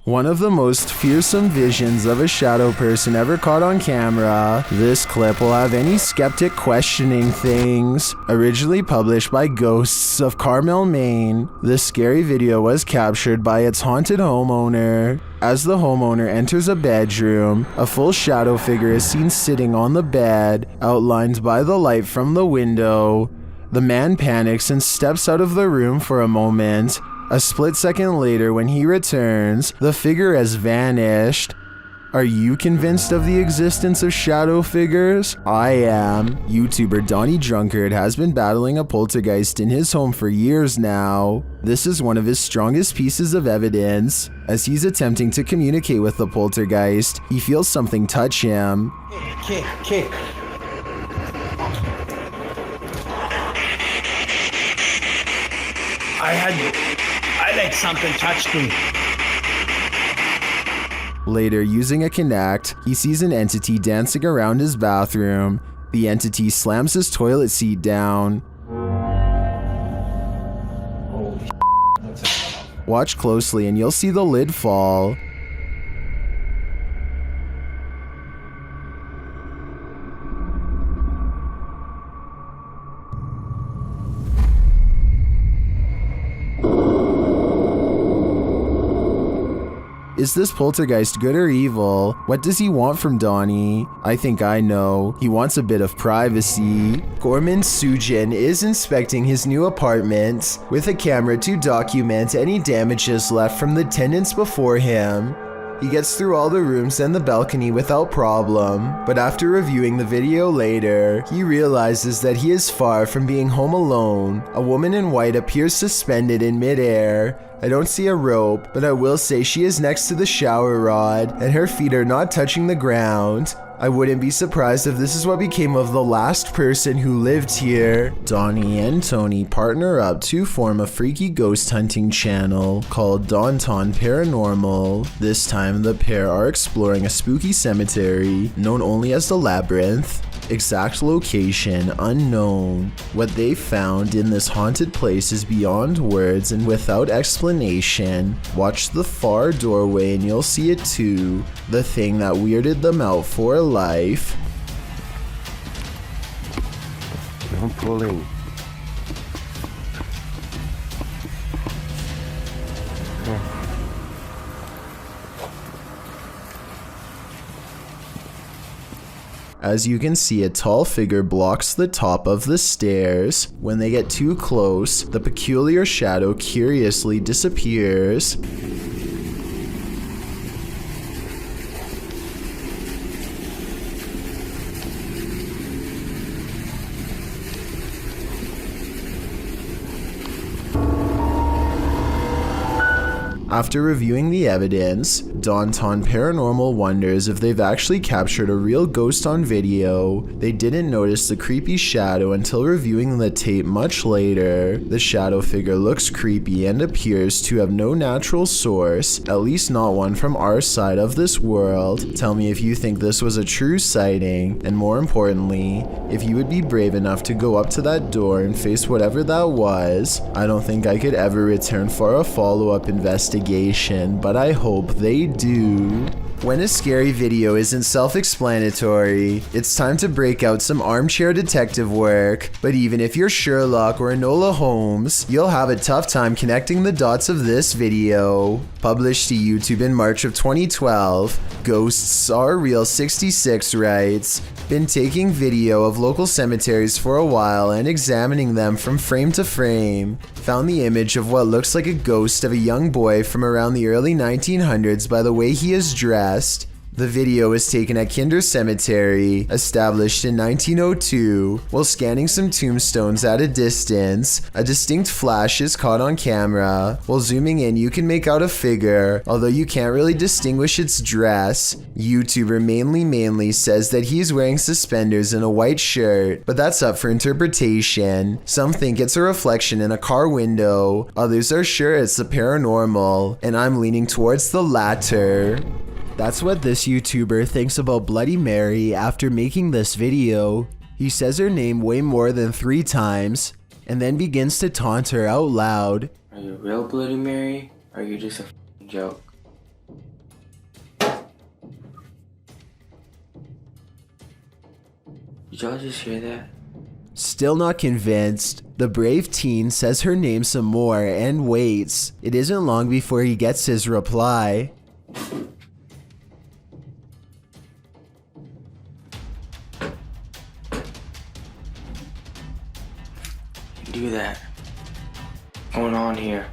One of the most fearsome visions of a shadow person ever caught on camera. This clip will have any skeptic questioning things. Originally published by Ghosts of Carmel, Maine, this scary video was captured by its haunted homeowner. As the homeowner enters a bedroom, a full shadow figure is seen sitting on the bed, outlined by the light from the window. The man panics and steps out of the room for a moment. A split second later, when he returns, the figure has vanished. Are you convinced of the existence of shadow figures? I am. YouTuber Donnie Drunkard has been battling a poltergeist in his home for years now. This is one of his strongest pieces of evidence. As he's attempting to communicate with the poltergeist, he feels something touch him. Kick. I like something touched me. Later, using a Kinect, he sees an entity dancing around his bathroom. The entity slams his toilet seat down. Holy that's it. Watch closely and you'll see the lid fall. Is this poltergeist good or evil? What does he want from Donnie? I think I know. He wants a bit of privacy. Gorman Sujin is inspecting his new apartment with a camera to document any damages left from the tenants before him. He gets through all the rooms and the balcony without problem, but after reviewing the video later, he realizes that he is far from being home alone. A woman in white appears suspended in midair. I don't see a rope, but I will say she is next to the shower rod, and her feet are not touching the ground. I wouldn't be surprised if this is what became of the last person who lived here. Donnie and Tony partner up to form a freaky ghost hunting channel called Daunton Paranormal. This time, the pair are exploring a spooky cemetery known only as the Labyrinth. Exact location unknown. What they found in this haunted place is beyond words and without explanation. Watch the far doorway and you'll see it too. The thing that weirded them out for life. I'm pulling. As you can see, a tall figure blocks the top of the stairs. When they get too close, the peculiar shadow curiously disappears. After reviewing the evidence, Daunton Paranormal wonders if they've actually captured a real ghost on video. They didn't notice the creepy shadow until reviewing the tape much later. The shadow figure looks creepy and appears to have no natural source, at least not one from our side of this world. Tell me if you think this was a true sighting, and more importantly, if you would be brave enough to go up to that door and face whatever that was. I don't think I could ever return for a follow-up investigation, but I hope they do. When a scary video isn't self-explanatory, it's time to break out some armchair detective work. But even if you're Sherlock or Enola Holmes, you'll have a tough time connecting the dots of this video. Published to YouTube in March of 2012, Ghosts Are Real 66 writes, "Been taking video of local cemeteries for a while and examining them from frame to frame. Found the image of what looks like a ghost of a young boy from around the early 1900s by the way he is dressed. The video was taken at Kinder Cemetery, established in 1902. While scanning some tombstones at a distance, a distinct flash is caught on camera. While zooming in, you can make out a figure, although you can't really distinguish its dress. YouTuber Mainly says that he's wearing suspenders and a white shirt, but that's up for interpretation. Some think it's a reflection in a car window, others are sure it's the paranormal, and I'm leaning towards the latter." That's what this YouTuber thinks about Bloody Mary after making this video. He says her name way more than 3 times, and then begins to taunt her out loud. Are you real Bloody Mary? Or are you just a joke? Did y'all just hear that? Still not convinced, the brave teen says her name some more and waits. It isn't long before he gets his reply. Do that. What's going on here?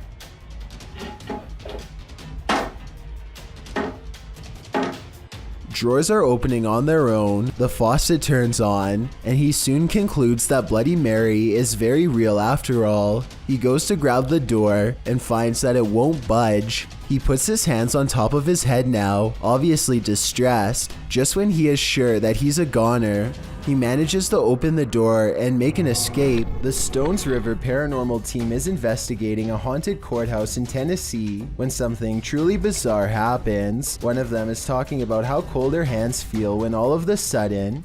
Drawers are opening on their own, the faucet turns on, and he soon concludes that Bloody Mary is very real after all. He goes to grab the door and finds that it won't budge. He puts his hands on top of his head now, obviously distressed. Just when he is sure that he's a goner, he manages to open the door and make an escape. The Stones River paranormal team is investigating a haunted courthouse in Tennessee when something truly bizarre happens. One of them is talking about how cold her hands feel when all of a sudden,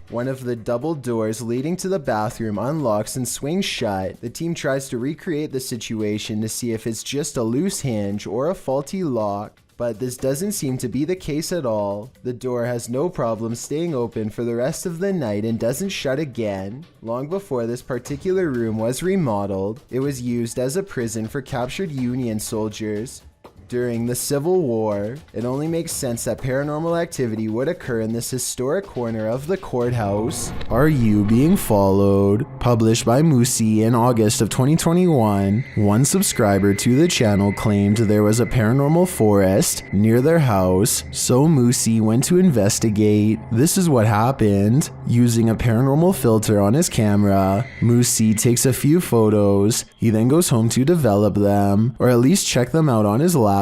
one of the double doors leading to the bathroom unlocks and swings shut. The team tries to recreate the situation to see if it's just a loose hinge or a faulty lock, but this doesn't seem to be the case at all. The door has no problem staying open for the rest of the night and doesn't shut again. Long before this particular room was remodeled, it was used as a prison for captured Union soldiers during the Civil War. It only makes sense that paranormal activity would occur in this historic corner of the courthouse. Are You Being Followed? Published by Moosey in August of 2021, one subscriber to the channel claimed there was a paranormal forest near their house, so Moosey went to investigate. This is what happened. Using a paranormal filter on his camera, Moosey takes a few photos. He then goes home to develop them, or at least check them out on his laptop.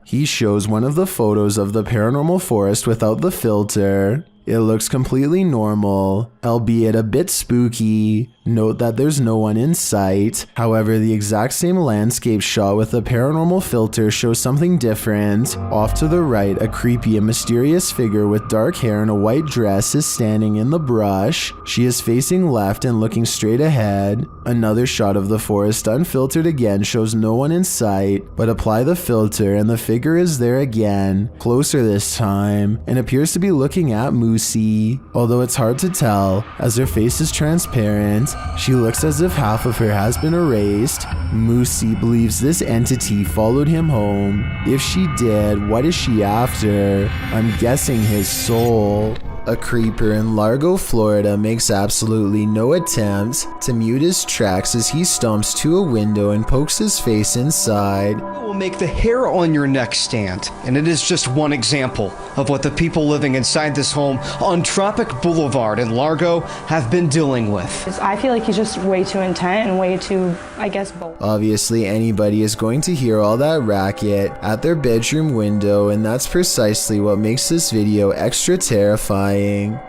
He shows one of the photos of the paranormal forest without the filter. It looks completely normal, albeit a bit spooky. Note that there's no one in sight. However, the exact same landscape shot with the paranormal filter shows something different. Off to the right, a creepy and mysterious figure with dark hair and a white dress is standing in the brush. She is facing left and looking straight ahead. Another shot of the forest unfiltered again shows no one in sight, but apply the filter and the figure is there again, closer this time, and appears to be looking at Moosey. Although it's hard to tell, as her face is transparent, she looks as if half of her has been erased. Moosey believes this entity followed him home. If she did, what is she after? I'm guessing his soul. A creeper in Largo, Florida makes absolutely no attempt to mute his tracks as he stomps to a window and pokes his face inside. It will make the hair on your neck stand, and it is just one example of what the people living inside this home on Tropic Boulevard in Largo have been dealing with. I feel like he's just way too intent and way too, I guess, bold. Obviously, anybody is going to hear all that racket at their bedroom window, and that's precisely what makes this video extra terrifying.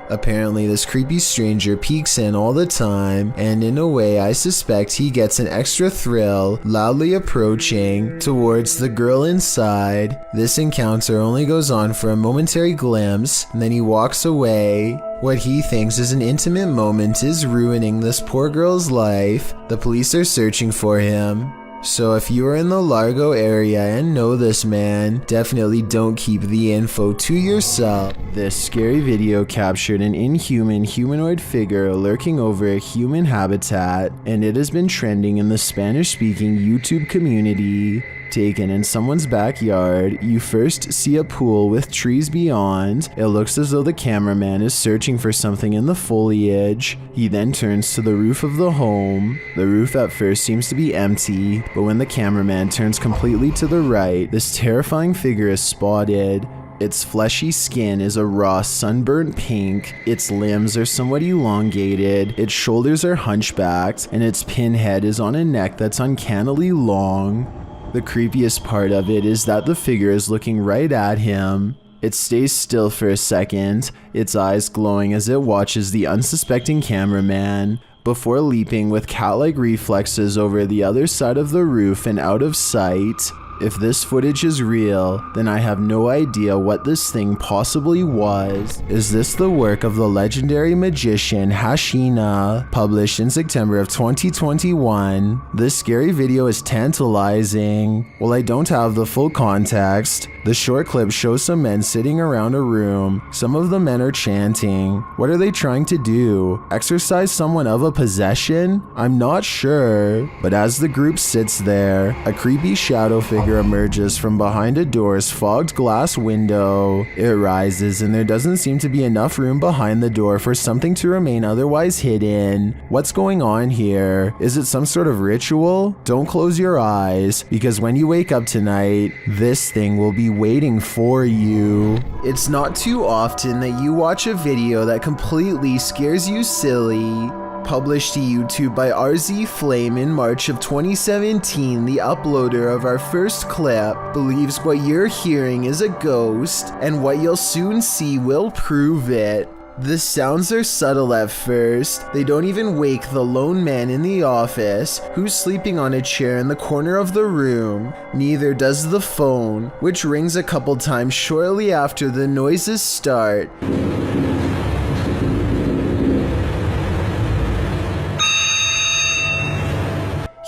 Apparently, this creepy stranger peeks in all the time, and in a way I suspect he gets an extra thrill, loudly approaching towards the girl inside. This encounter only goes on for a momentary glimpse, and then he walks away. What he thinks is an intimate moment is ruining this poor girl's life. The police are searching for him. So if you are in the Largo area and know this man, definitely don't keep the info to yourself. This scary video captured an inhuman humanoid figure lurking over a human habitat, and it has been trending in the Spanish-speaking YouTube community. Taken in someone's backyard, you first see a pool with trees beyond. It looks as though the cameraman is searching for something in the foliage. He then turns to the roof of the home. The roof at first seems to be empty, but when the cameraman turns completely to the right, this terrifying figure is spotted. Its fleshy skin is a raw sunburnt pink, its limbs are somewhat elongated, its shoulders are hunchbacked, and its pinhead is on a neck that's uncannily long. The creepiest part of it is that the figure is looking right at him. It stays still for a second, its eyes glowing as it watches the unsuspecting cameraman, before leaping with cat-like reflexes over the other side of the roof and out of sight. If this footage is real, then I have no idea what this thing possibly was. Is this the work of the legendary magician Hashina, published in September of 2021? This scary video is tantalizing. While I don't have the full context, the short clip shows some men sitting around a room. Some of the men are chanting. What are they trying to do? Exorcise someone of a possession? I'm not sure. But as the group sits there, a creepy shadow figure emerges from behind a door's fogged glass window. It rises, and there doesn't seem to be enough room behind the door for something to remain otherwise hidden. What's going on here? Is it some sort of ritual? Don't close your eyes, because when you wake up tonight, this thing will be waiting for you. It's not too often that you watch a video that completely scares you silly. Published to YouTube by RZ Flame in March of 2017, the uploader of our first clip believes what you're hearing is a ghost, and what you'll soon see will prove it. The sounds are subtle at first. They don't even wake the lone man in the office, who's sleeping on a chair in the corner of the room. Neither does the phone, which rings a couple times shortly after the noises start.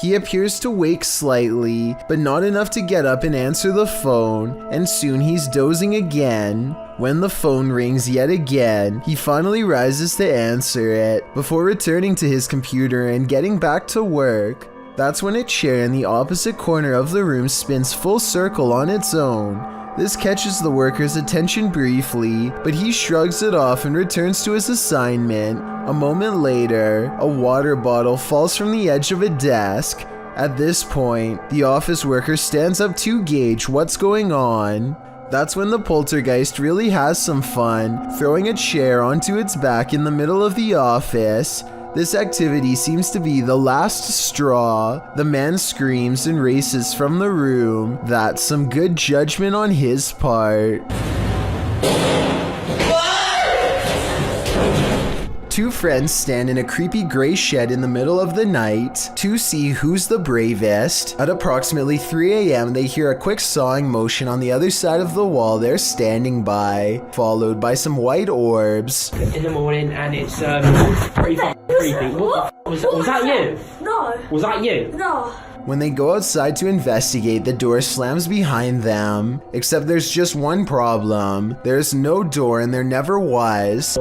He appears to wake slightly, but not enough to get up and answer the phone, and soon he's dozing again. When the phone rings yet again, he finally rises to answer it, before returning to his computer and getting back to work. That's when a chair in the opposite corner of the room spins full circle on its own. This catches the worker's attention briefly, but he shrugs it off and returns to his assignment. A moment later, a water bottle falls from the edge of a desk. At this point, the office worker stands up to gauge what's going on. That's when the poltergeist really has some fun, throwing a chair onto its back in the middle of the office. This activity seems to be the last straw. The man screams and races from the room. That's some good judgment on his part. Two friends stand in a creepy gray shed in the middle of the night to see who's the bravest. At approximately 3 a.m., they hear a quick sawing motion on the other side of the wall they're standing by, followed by some white orbs. In the morning, and it's pretty fucking creepy. What the was that you? No. Was that you? No. When they go outside to investigate, the door slams behind them. Except there's just one problem. There's no door, and there never was.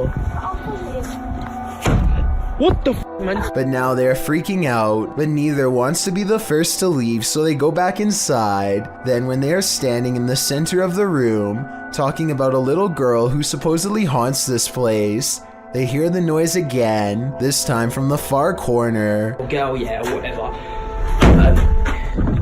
What the man? But now they're freaking out, but neither wants to be the first to leave, so they go back inside. Then when they are standing in the center of the room, talking about a little girl who supposedly haunts this place, they hear the noise again, this time from the far corner. Girl, yeah, whatever.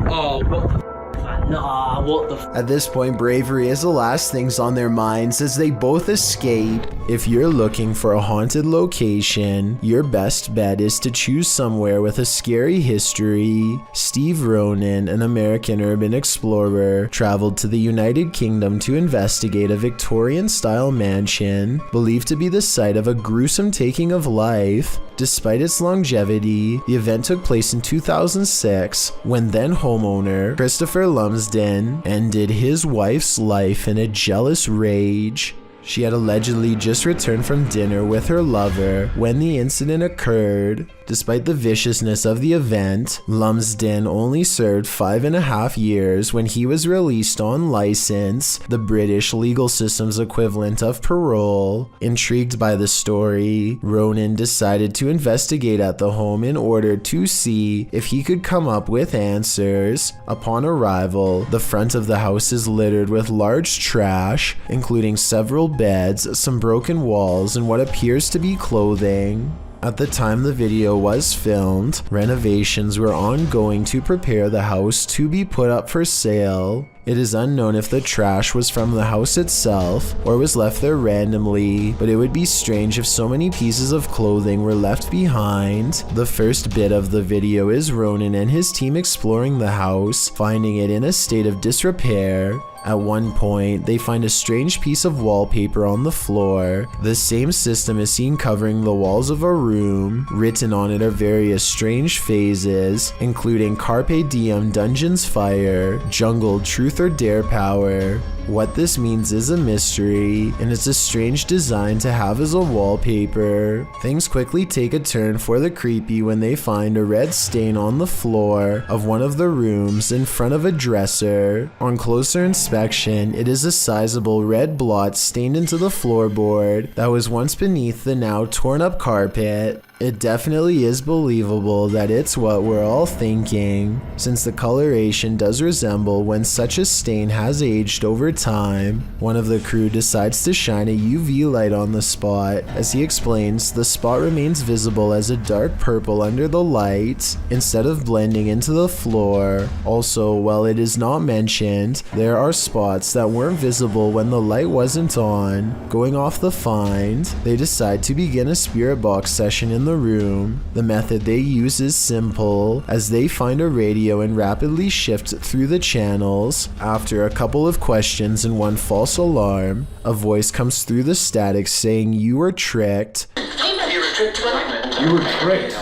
Oh, what the man? Nah, what the At this point, bravery is the last things on their minds as they both escape. If you're looking for a haunted location, your best bet is to choose somewhere with a scary history. Steve Ronan, an American urban explorer, traveled to the United Kingdom to investigate a Victorian-style mansion believed to be the site of a gruesome taking of life. Despite its longevity, the event took place in 2006 when then homeowner Christopher Lumsden ended his wife's life in a jealous rage. She had allegedly just returned from dinner with her lover when the incident occurred. Despite the viciousness of the event, Lumsden only served 5.5 years when he was released on license, the British legal system's equivalent of parole. Intrigued by the story, Ronan decided to investigate at the home in order to see if he could come up with answers. Upon arrival, the front of the house is littered with large trash, including several beds, some broken walls, and what appears to be clothing. At the time the video was filmed, renovations were ongoing to prepare the house to be put up for sale. It is unknown if the trash was from the house itself or was left there randomly, but it would be strange if so many pieces of clothing were left behind. The first bit of the video is Ronan and his team exploring the house, finding it in a state of disrepair. At one point, they find a strange piece of wallpaper on the floor. The same system is seen covering the walls of a room. Written on it are various strange phases, including Carpe Diem Dungeons Fire, Jungle Truth or Dare Power. What this means is a mystery, and it's a strange design to have as a wallpaper. Things quickly take a turn for the creepy when they find a red stain on the floor of one of the rooms in front of a dresser. On closer inspection, it is a sizable red blot stained into the floorboard that was once beneath the now torn up carpet. It definitely is believable that it's what we're all thinking, since the coloration does resemble when such a stain has aged over time. One of the crew decides to shine a UV light on the spot. As he explains, the spot remains visible as a dark purple under the light, instead of blending into the floor. Also, while it is not mentioned, there are spots that weren't visible when the light wasn't on. Going off the find, they decide to begin a spirit box session in the room. The method they use is simple, as they find a radio and rapidly shift through the channels. After a couple of questions and one false alarm, a voice comes through the static saying you were tricked. You were tricked.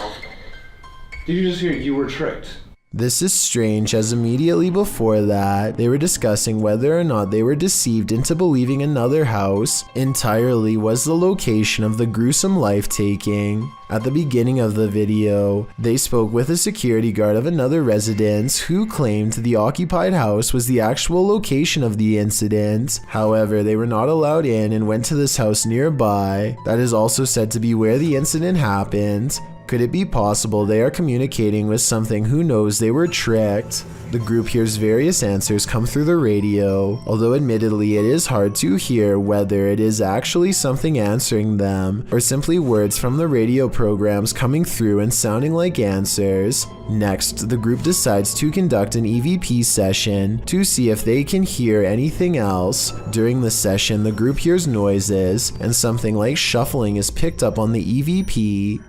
Did you just hear you were tricked? This is strange, as immediately before that, they were discussing whether or not they were deceived into believing another house entirely was the location of the gruesome life-taking. At the beginning of the video, they spoke with a security guard of another residence who claimed the occupied house was the actual location of the incident. However, they were not allowed in and went to this house nearby that is also said to be where the incident happened. Could it be possible they are communicating with something who knows they were tricked? The group hears various answers come through the radio, although admittedly it is hard to hear whether it is actually something answering them or simply words from the radio programs coming through and sounding like answers. Next, the group decides to conduct an EVP session to see if they can hear anything else. During the session, the group hears noises and something like shuffling is picked up on the EVP.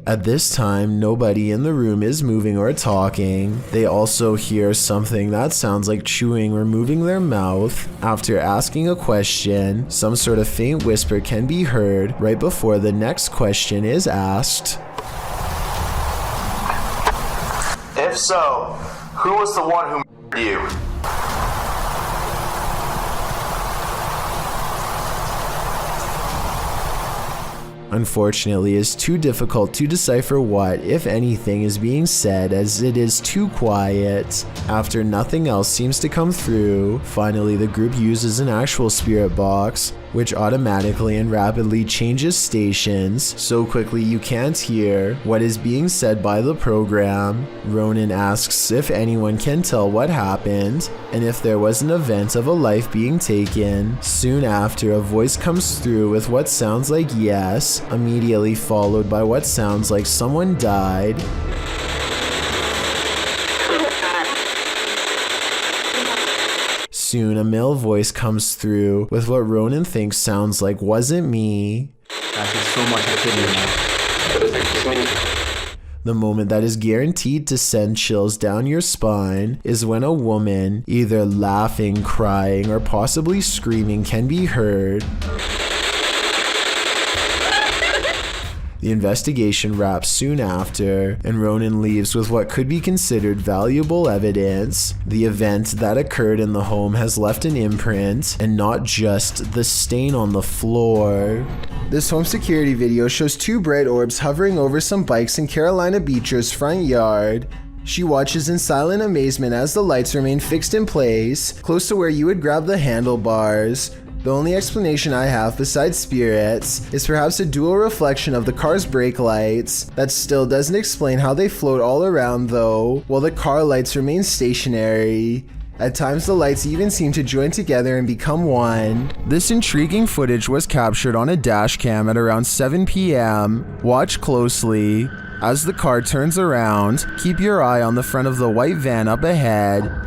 At this time, nobody in the room is moving or talking. They also hear something that sounds like chewing or moving their mouth. After asking a question, some sort of faint whisper can be heard right before the next question is asked. If so, who was the one who murdered you? Unfortunately, it's too difficult to decipher what, if anything, is being said, as it is too quiet. After nothing else seems to come through, finally the group uses an actual spirit box, which automatically and rapidly changes stations so quickly you can't hear what is being said by the program. Ronan asks if anyone can tell what happened and if there was an event of a life being taken. Soon after, a voice comes through with what sounds like yes, immediately followed by what sounds like someone died. Soon, a male voice comes through with what Ronan thinks sounds like "wasn't me." There's so much activity now. The moment that is guaranteed to send chills down your spine is when a woman, either laughing, crying, or possibly screaming, can be heard. The investigation wraps soon after, and Ronan leaves with what could be considered valuable evidence. The event that occurred in the home has left an imprint, and not just the stain on the floor. This home security video shows two bright orbs hovering over some bikes in Carolina Beecher's front yard. She watches in silent amazement as the lights remain fixed in place, close to where you would grab the handlebars. The only explanation I have besides spirits is perhaps a dual reflection of the car's brake lights. That still doesn't explain how they float all around though, while the car lights remain stationary. At times the lights even seem to join together and become one. This intriguing footage was captured on a dash cam at around 7 p.m. Watch closely. As the car turns around, keep your eye on the front of the white van up ahead.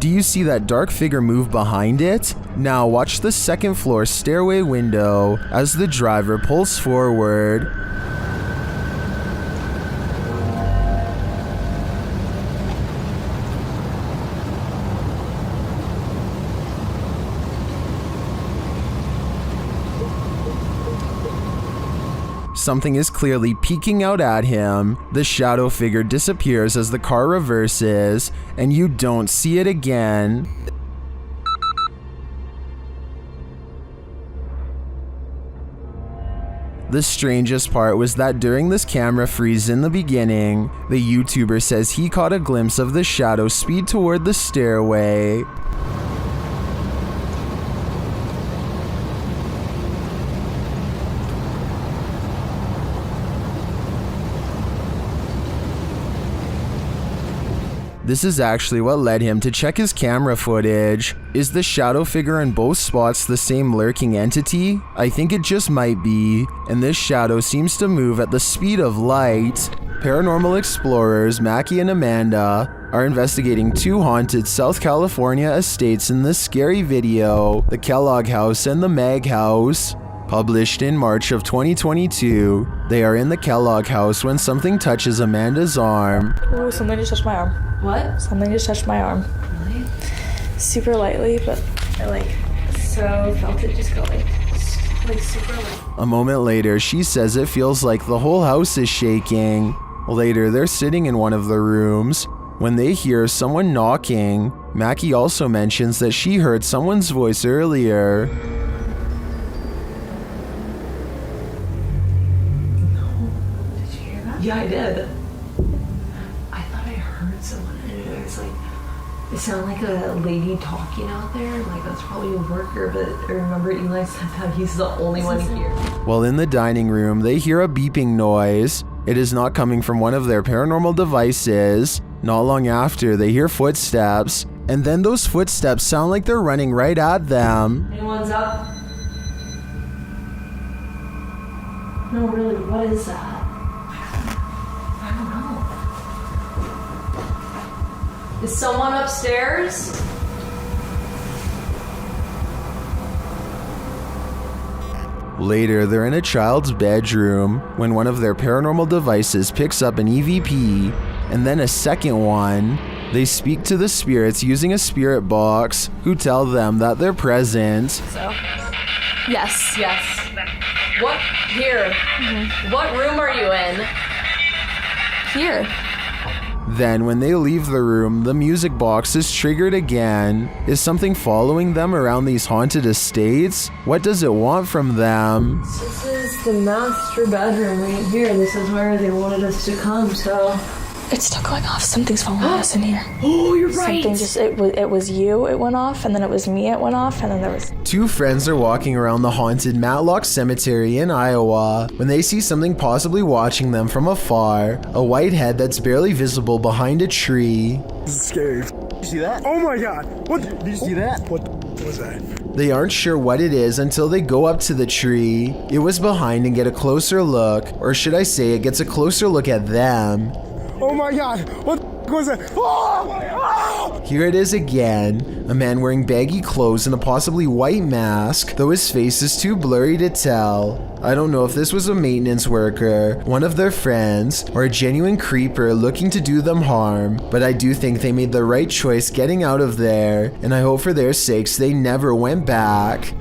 Do you see that dark figure move behind it? Now watch the second floor stairway window as the driver pulls forward. Something is clearly peeking out at him. The shadow figure disappears as the car reverses, and you don't see it again. The strangest part was that during this camera freeze in the beginning, the YouTuber says he caught a glimpse of the shadow speed toward the stairway. This is actually what led him to check his camera footage. Is the shadow figure in both spots the same lurking entity? I think it just might be, and this shadow seems to move at the speed of light. Paranormal explorers Mackie and Amanda are investigating 2 haunted South California estates in this scary video, the Kellogg House and the Mag House. Published in March of 2022, they are in the Kellogg House when something touches Amanda's arm. Ooh, something just touched my arm. What? Something just touched my arm. Really? Super lightly, but I felt it just go like super light. A moment later, she says it feels like the whole house is shaking. Later, they're sitting in one of the rooms when they hear someone knocking. Mackie also mentions that she heard someone's voice earlier. Yeah, I did. I thought I heard someone, and it was like, it sounded like a lady talking out there. Like, that's probably a worker, but I remember Eli said that he's the only one here. While in the dining room, they hear a beeping noise. It is not coming from one of their paranormal devices. Not long after, they hear footsteps, and then those footsteps sound like they're running right at them. Anyone's up? No, really, what is that? Is someone upstairs? Later, they're in a child's bedroom when one of their paranormal devices picks up an EVP, and then a second one. They speak to the spirits using a spirit box, who tell them that they're present. So, yes. What? Here. Mm-hmm. What room are you in? Here. Then, when they leave the room, the music box is triggered again. Is something following them around these haunted estates? What does it want from them? This is the master bedroom right here. This is where they wanted us to come, so... It's still going off. Something's following us in here. Oh, you're right. Something just, it was you, it went off, and then it was me, it went off, and then there was... 2 friends are walking around the haunted Matlock Cemetery in Iowa when they see something possibly watching them from afar. A white head that's barely visible behind a tree. This is scary. Did you see that? Oh my god! What? Did you see that? What was that? They aren't sure what it is until they go up to the tree. It was behind and get a closer look, or should I say it gets a closer look at them. Oh my god! What was that? Oh! Here it is again. A man wearing baggy clothes and a possibly white mask, though his face is too blurry to tell. I don't know if this was a maintenance worker, one of their friends, or a genuine creeper looking to do them harm, but I do think they made the right choice getting out of there, and I hope for their sakes they never went back.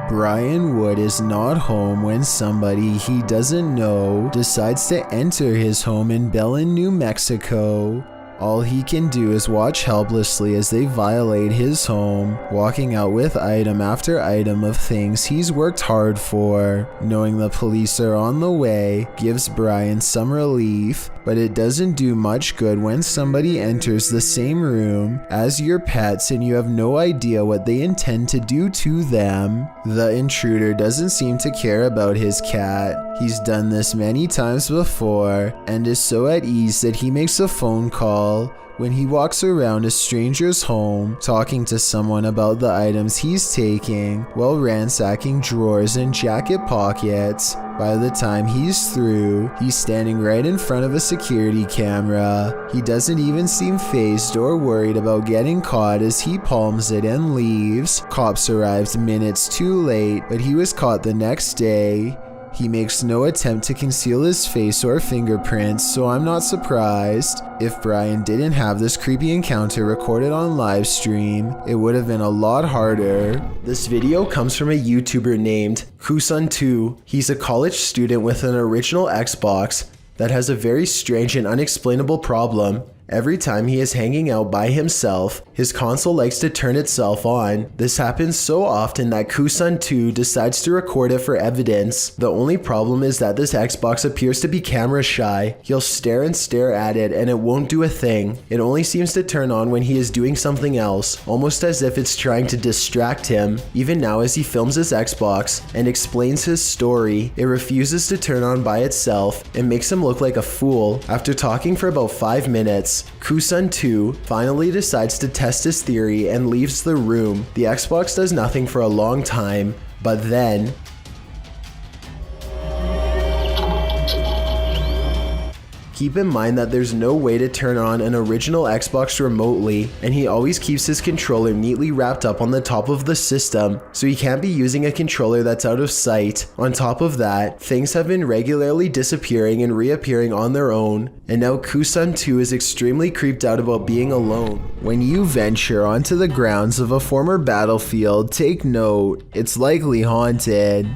Brian Wood is not home when somebody he doesn't know decides to enter his home in Belen, New Mexico. All he can do is watch helplessly as they violate his home, walking out with item after item of things he's worked hard for. Knowing the police are on the way gives Brian some relief, but it doesn't do much good when somebody enters the same room as your pets and you have no idea what they intend to do to them. The intruder doesn't seem to care about his cat. He's done this many times before and is so at ease that he makes a phone call, when he walks around a stranger's home talking to someone about the items he's taking while ransacking drawers and jacket pockets. By the time he's through, he's standing right in front of a security camera. He doesn't even seem fazed or worried about getting caught as he palms it and leaves. Cops arrived minutes too late, but he was caught the next day. He makes no attempt to conceal his face or fingerprints, so I'm not surprised. If Brian didn't have this creepy encounter recorded on live stream, it would have been a lot harder. This video comes from a YouTuber named Kusun2. He's a college student with an original Xbox that has a very strange and unexplainable problem. Every time he is hanging out by himself, his console likes to turn itself on. This happens so often that Kusun2 decides to record it for evidence. The only problem is that this Xbox appears to be camera shy. He'll stare and stare at it and it won't do a thing. It only seems to turn on when he is doing something else, almost as if it's trying to distract him. Even now as he films his Xbox and explains his story, it refuses to turn on by itself and makes him look like a fool. After talking for about 5 minutes, Kusun2 finally decides to test his theory and leaves the room. The Xbox does nothing for a long time, but then keep in mind that there's no way to turn on an original Xbox remotely, and he always keeps his controller neatly wrapped up on the top of the system, so he can't be using a controller that's out of sight. On top of that, things have been regularly disappearing and reappearing on their own, and now Kusun2 is extremely creeped out about being alone. When you venture onto the grounds of a former battlefield, take note, it's likely haunted.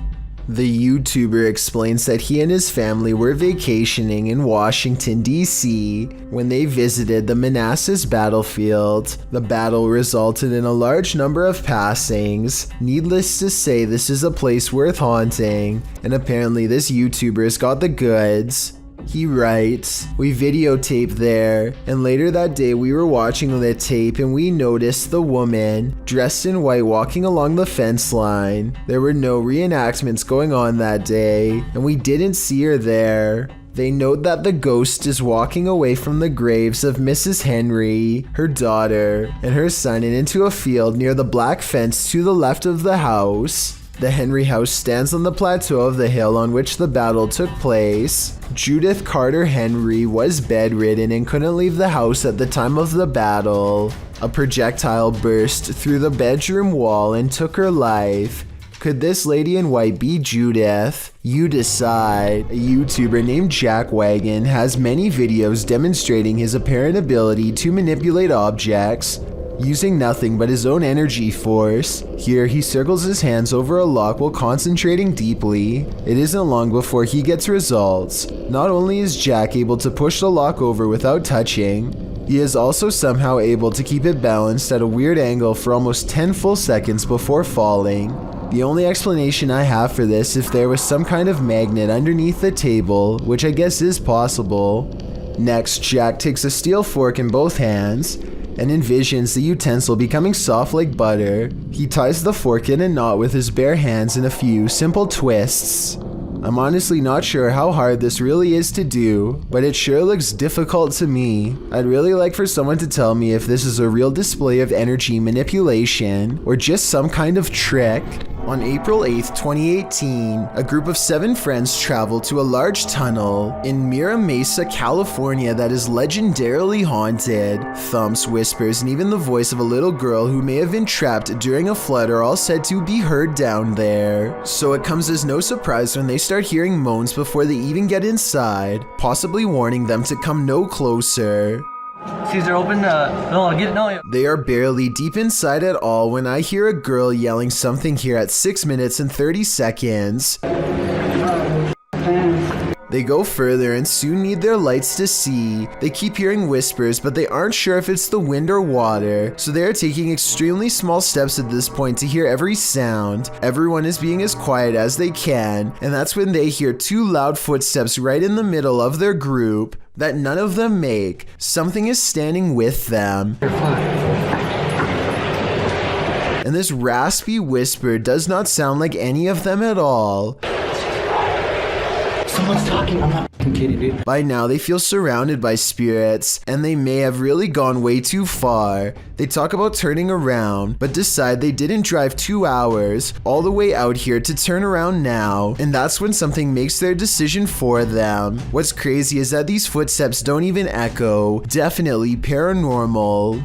The YouTuber explains that he and his family were vacationing in Washington, D.C. when they visited the Manassas battlefield. The battle resulted in a large number of passings. Needless to say, this is a place worth haunting, and apparently this YouTuber's got the goods. He writes, "We videotaped there, and later that day we were watching the tape and we noticed the woman, dressed in white, walking along the fence line. There were no reenactments going on that day, and we didn't see her there." They note that the ghost is walking away from the graves of Mrs. Henry, her daughter, and her son and into a field near the black fence to the left of the house. The Henry house stands on the plateau of the hill on which the battle took place. Judith Carter Henry was bedridden and couldn't leave the house at the time of the battle. A projectile burst through the bedroom wall and took her life. Could this lady in white be Judith? You decide. A YouTuber named Jack Wagon has many videos demonstrating his apparent ability to manipulate objects using nothing but his own energy force. Here he circles his hands over a lock while concentrating deeply. It isn't long before he gets results. Not only is Jack able to push the lock over without touching, he is also somehow able to keep it balanced at a weird angle for almost 10 full seconds before falling. The only explanation I have for this is if there was some kind of magnet underneath the table, which I guess is possible. Next, Jack takes a steel fork in both hands and envisions the utensil becoming soft like butter. He ties the fork in a knot with his bare hands in a few simple twists. I'm honestly not sure how hard this really is to do, but it sure looks difficult to me. I'd really like for someone to tell me if this is a real display of energy manipulation or just some kind of trick. On April 8th, 2018, a group of 7 friends traveled to a large tunnel in Mira Mesa, California that is legendarily haunted. Thumps, whispers, and even the voice of a little girl who may have been trapped during a flood are all said to be heard down there. So it comes as no surprise when they start hearing moans before they even get inside, possibly warning them to come no closer. Caesar, open, no. They are barely deep inside at all when I hear a girl yelling something here at 6 minutes and 30 seconds. They go further and soon need their lights to see. They keep hearing whispers, but they aren't sure if it's the wind or water, so they are taking extremely small steps at this point to hear every sound. Everyone is being as quiet as they can, and that's when they hear 2 loud footsteps right in the middle of their group that none of them make. Something is standing with them. And this raspy whisper does not sound like any of them at all. Someone's talking. I'm not fucking kidding, dude. By now, they feel surrounded by spirits, and they may have really gone way too far. They talk about turning around, but decide they didn't drive 2 hours all the way out here to turn around now, and that's when something makes their decision for them. What's crazy is that these footsteps don't even echo. Definitely paranormal.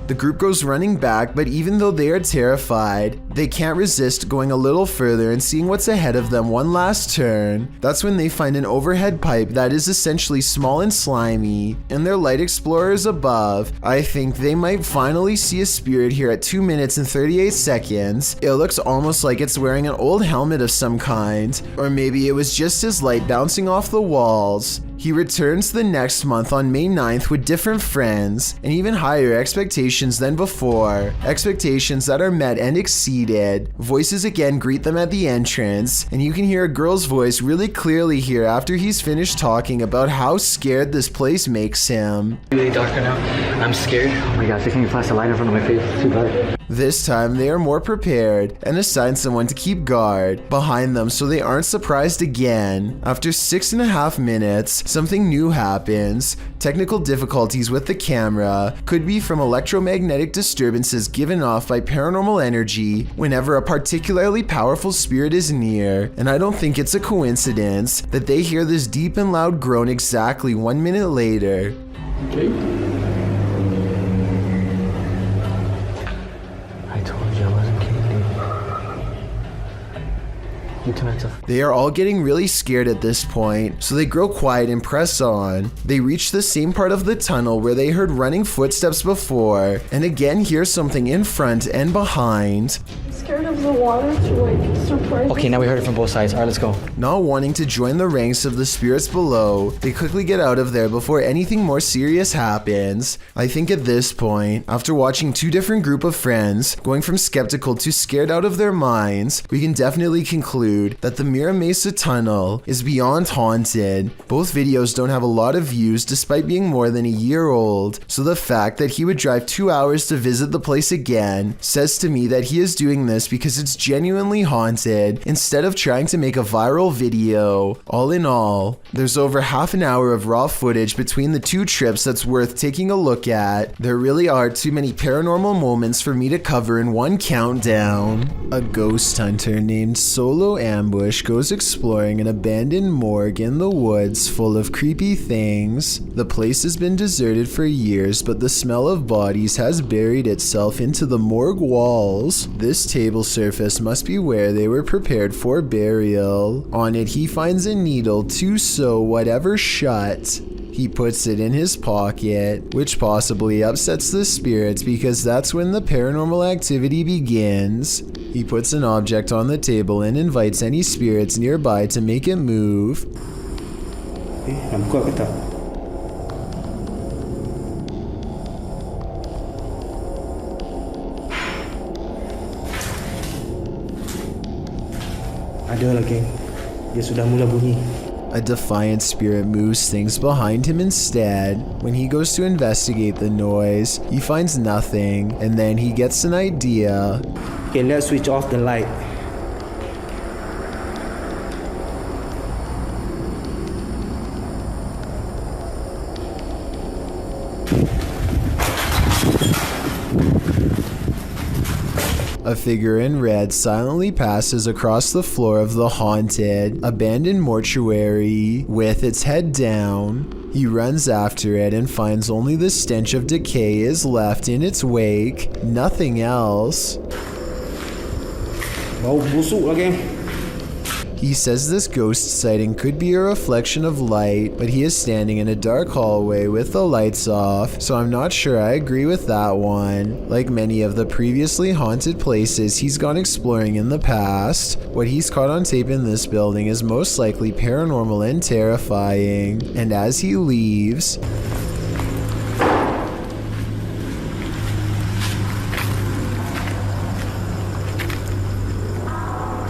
The group goes running back, but even though they are terrified, they can't resist going a little further and seeing what's ahead of them one last turn. That's when they find an overhead pipe that is essentially small and slimy, and their light explorers above. I think they might finally see a spirit here at 2 minutes and 38 seconds. It looks almost like it's wearing an old helmet of some kind, or maybe it was just his light bouncing off the walls. He returns the next month on May 9th with different friends and even higher expectations than before. Expectations that are met and exceeded. Voices again greet them at the entrance, and you can hear a girl's voice really clearly here after he's finished talking about how scared this place makes him. Really dark right now. I'm scared. Oh my gosh, I can't flash a light in front of my face. It's too dark. This time they are more prepared and assign someone to keep guard behind them so they aren't surprised again. After 6.5 minutes, something new happens. Technical difficulties with the camera could be from electromagnetic disturbances given off by paranormal energy whenever a particularly powerful spirit is near, and I don't think it's a coincidence that they hear this deep and loud groan exactly 1 minute later. Okay. I told you I wasn't kidding, dude. You turned it off. They are all getting really scared at this point, so they grow quiet and press on. They reach the same part of the tunnel where they heard running footsteps before, and again hear something in front and behind. Scared of the water to like surprise. Okay, now we heard it from both sides. All right, let's go. Not wanting to join the ranks of the spirits below, they quickly get out of there before anything more serious happens. I think at this point, after watching two different group of friends going from skeptical to scared out of their minds, we can definitely conclude that the Mira Mesa tunnel is beyond haunted. Both videos don't have a lot of views despite being more than a year old, so the fact that he would drive 2 hours to visit the place again says to me that he is doing this because it's genuinely haunted instead of trying to make a viral video. All in all, there's over half an hour of raw footage between the two trips that's worth taking a look at. There really are too many paranormal moments for me to cover in one countdown. A ghost hunter named Solo Ambush goes exploring an abandoned morgue in the woods full of creepy things. The place has been deserted for years, but the smell of bodies has buried itself into the morgue walls. This table surface must be where they were prepared for burial. On it, he finds a needle to sew whatever shut. He puts it in his pocket, which possibly upsets the spirits because that's when the paranormal activity begins. He puts an object on the table and invites any spirits nearby to make it move. Ada lagi. Dia sudah mula bunyi. A defiant spirit moves things behind him instead. When he goes to investigate the noise, he finds nothing, and then he gets an idea. Okay, let's switch off the light. A figure in red silently passes across the floor of the haunted, abandoned mortuary with its head down. He runs after it and finds only the stench of decay is left in its wake, nothing else. Bau busuk lagi. He says this ghost sighting could be a reflection of light, but he is standing in a dark hallway with the lights off, so I'm not sure I agree with that one. Like many of the previously haunted places he's gone exploring in the past, what he's caught on tape in this building is most likely paranormal and terrifying. And as he leaves,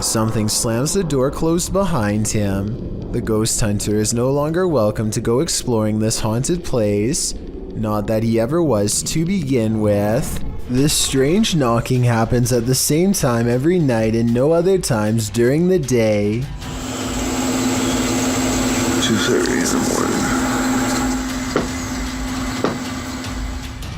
something slams the door closed behind him. The ghost hunter is no longer welcome to go exploring this haunted place. Not that he ever was to begin with. This strange knocking happens at the same time every night and no other times during the day. 2:30 in the morning.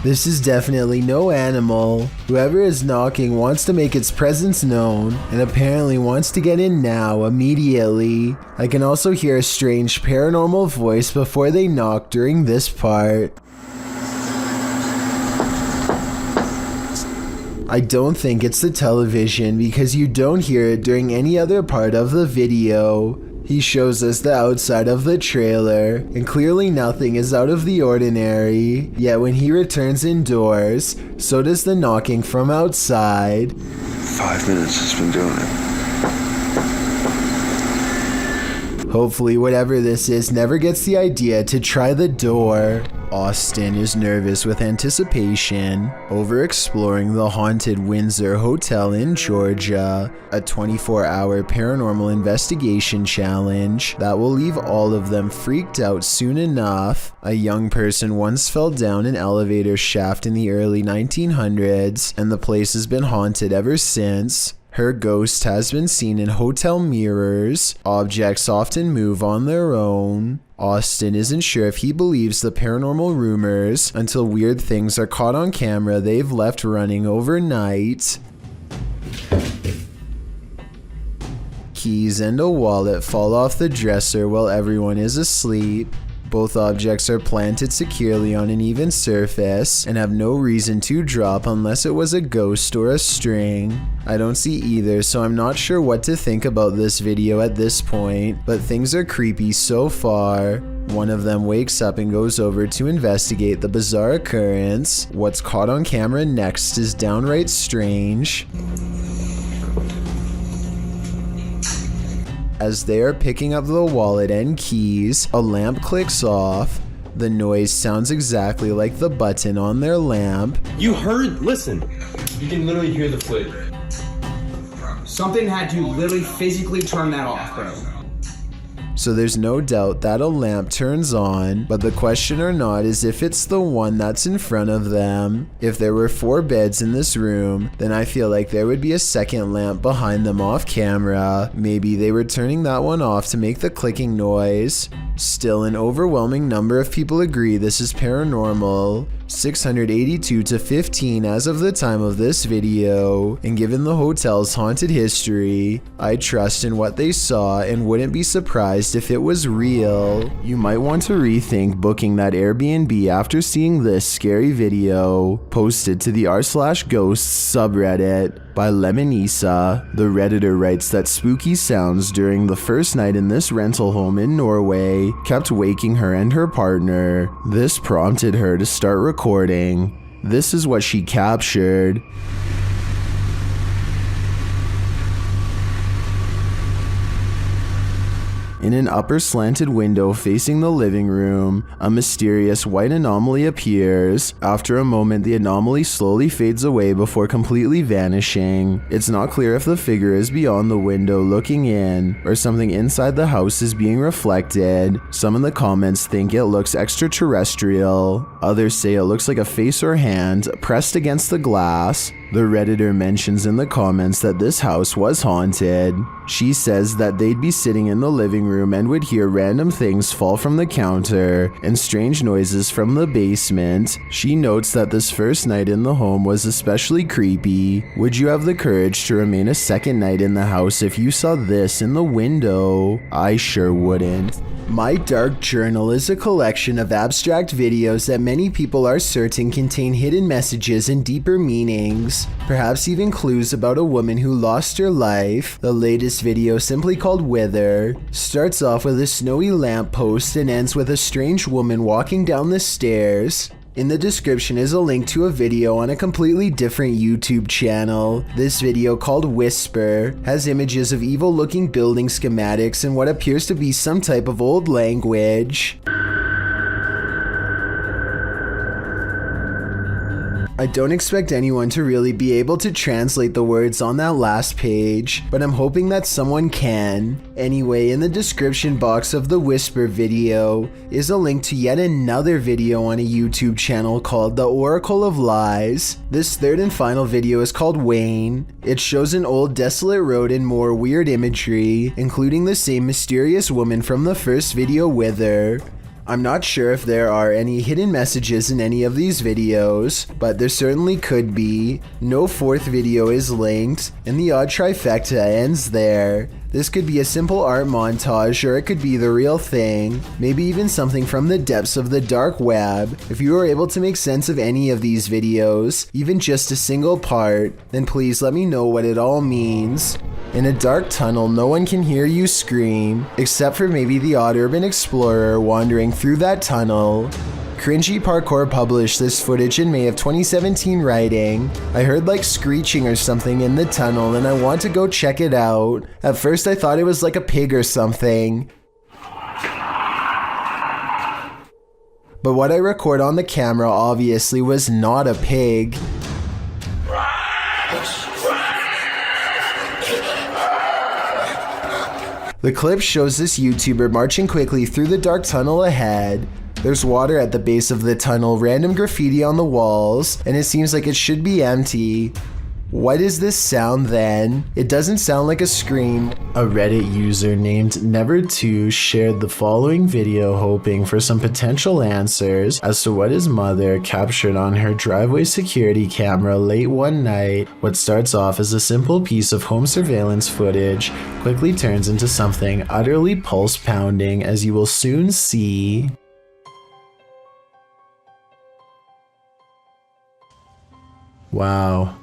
This is definitely no animal. Whoever is knocking wants to make its presence known and apparently wants to get in now, immediately. I can also hear a strange paranormal voice before they knock during this part. I don't think it's the television because you don't hear it during any other part of the video. He shows us the outside of the trailer, and clearly nothing is out of the ordinary. Yet when he returns indoors, so does the knocking from outside. 5 minutes has been doing it. Hopefully whatever this is never gets the idea to try the door. Austin is nervous with anticipation over exploring the haunted Windsor Hotel in Georgia, a 24-hour paranormal investigation challenge that will leave all of them freaked out soon enough. A young person once fell down an elevator shaft in the early 1900s, and the place has been haunted ever since. Her ghost has been seen in hotel mirrors. Objects often move on their own. Austin isn't sure if he believes the paranormal rumors until weird things are caught on camera they've left running overnight. Keys and a wallet fall off the dresser while everyone is asleep. Both objects are planted securely on an even surface and have no reason to drop unless it was a ghost or a string. I don't see either, so I'm not sure what to think about this video at this point, but things are creepy so far. One of them wakes up and goes over to investigate the bizarre occurrence. What's caught on camera next is downright strange. As they are picking up the wallet and keys, a lamp clicks off. The noise sounds exactly like the button on their lamp. You heard? Listen. You can literally hear the flip. Something had to literally physically turn that off, bro. So there's no doubt that a lamp turns on, but the question or not is if it's the one that's in front of them. If there were 4 beds in this room, then I feel like there would be a second lamp behind them off camera. Maybe they were turning that one off to make the clicking noise. Still, an overwhelming number of people agree this is paranormal. 682 to 15 as of the time of this video, and given the hotel's haunted history, I trust in what they saw and wouldn't be surprised if it was real. You might want to rethink booking that Airbnb after seeing this scary video posted to the r/ghosts subreddit by Lemonisa. The Redditor writes that spooky sounds during the first night in this rental home in Norway kept waking her and her partner. This prompted her to start recording. This is what she captured. In an upper slanted window facing the living room, a mysterious white anomaly appears. After a moment, the anomaly slowly fades away before completely vanishing. It's not clear if the figure is beyond the window looking in, or something inside the house is being reflected. Some in the comments think it looks extraterrestrial. Others say it looks like a face or hand pressed against the glass. The Redditor mentions in the comments that this house was haunted. She says that they'd be sitting in the living room and would hear random things fall from the counter and strange noises from the basement. She notes that this first night in the home was especially creepy. Would you have the courage to remain a second night in the house if you saw this in the window? I sure wouldn't. My Dark Journal is a collection of abstract videos that many people are certain contain hidden messages and deeper meanings, perhaps even clues about a woman who lost her life. The latest video, simply called Wither, starts off with a snowy lamppost and ends with a strange woman walking down the stairs. In the description is a link to a video on a completely different YouTube channel. This video, called Whisper, has images of evil-looking building schematics and what appears to be some type of old language. I don't expect anyone to really be able to translate the words on that last page, but I'm hoping that someone can. Anyway, in the description box of the Whisper video is a link to yet another video on a YouTube channel called The Oracle of Lies. This third and final video is called Wayne. It shows an old desolate road and more weird imagery, including the same mysterious woman from the first video with her. I'm not sure if there are any hidden messages in any of these videos, but there certainly could be. No fourth video is linked, and the odd trifecta ends there. This could be a simple art montage, or it could be the real thing, maybe even something from the depths of the dark web. If you are able to make sense of any of these videos, even just a single part, then please let me know what it all means. In a dark tunnel, no one can hear you scream, except for maybe the odd urban explorer wandering through that tunnel. Cringy Parkour published this footage in May of 2017 writing, "I heard like screeching or something in the tunnel and I want to go check it out. At first I thought it was like a pig or something. But what I record on the camera obviously was not a pig." The clip shows this YouTuber marching quickly through the dark tunnel ahead. There's water at the base of the tunnel, random graffiti on the walls, and it seems like it should be empty. What is this sound then? It doesn't sound like a scream. A Reddit user named Never2 shared the following video hoping for some potential answers as to what his mother captured on her driveway security camera late one night. What starts off as a simple piece of home surveillance footage quickly turns into something utterly pulse-pounding, as you will soon see. Wow.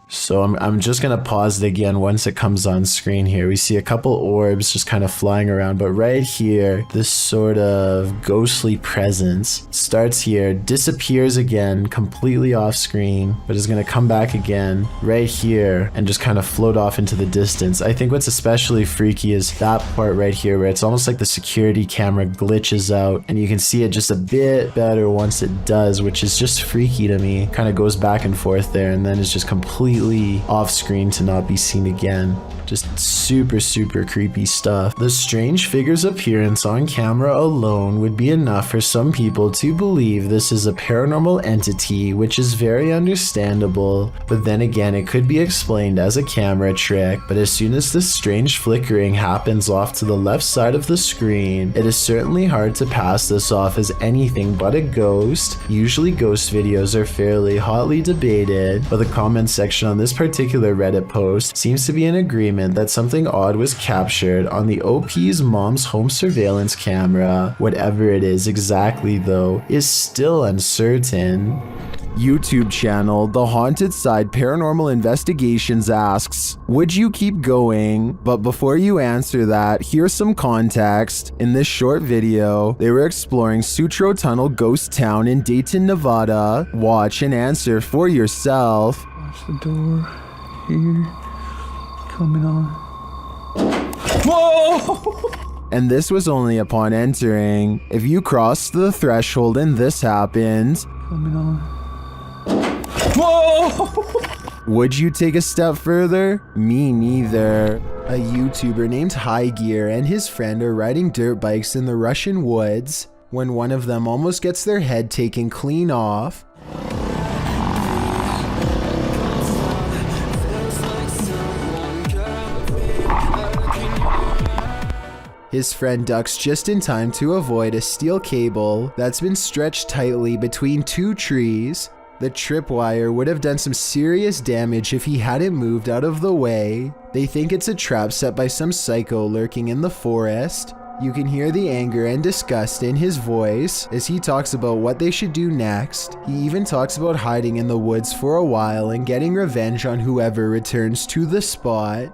So I'm just going to pause it again once it comes on screen here. We see a couple orbs just kind of flying around, but right here, this sort of ghostly presence starts here, disappears again, completely off screen, but is going to come back again right here and just kind of float off into the distance. I think what's especially freaky is that part right here where it's almost like the security camera glitches out and you can see it just a bit better once it does, which is just freaky to me. Kind of goes back and forth there and then it's just completely off screen to not be seen again. Just super creepy stuff. The strange figure's appearance on camera alone would be enough for some people to believe this is a paranormal entity, which is very understandable, but then again it could be explained as a camera trick. But as soon as this strange flickering happens off to the left side of the screen, it is certainly hard to pass this off as anything but a ghost. Usually ghost videos are fairly hotly debated, but the comment section on this particular Reddit post seems to be in agreement that something odd was captured on the OP's mom's home surveillance camera. Whatever it is exactly though is still uncertain. YouTube channel The Haunted Side Paranormal Investigations asks, would you keep going? But before you answer that, here's some context. In this short video, they were exploring Sutro Tunnel Ghost Town in Dayton, Nevada. Watch and answer for yourself. Watch the door here. Coming on. Whoa! And this was only upon entering. If you crossed the threshold and this happened, coming on. Whoa! Would you take a step further? Me neither. A YouTuber named High Gear and his friend are riding dirt bikes in the Russian woods when one of them almost gets their head taken clean off. His friend ducks just in time to avoid a steel cable that's been stretched tightly between two trees. The tripwire would have done some serious damage if he hadn't moved out of the way. They think it's a trap set by some psycho lurking in the forest. You can hear the anger and disgust in his voice as he talks about what they should do next. He even talks about hiding in the woods for a while and getting revenge on whoever returns to the spot.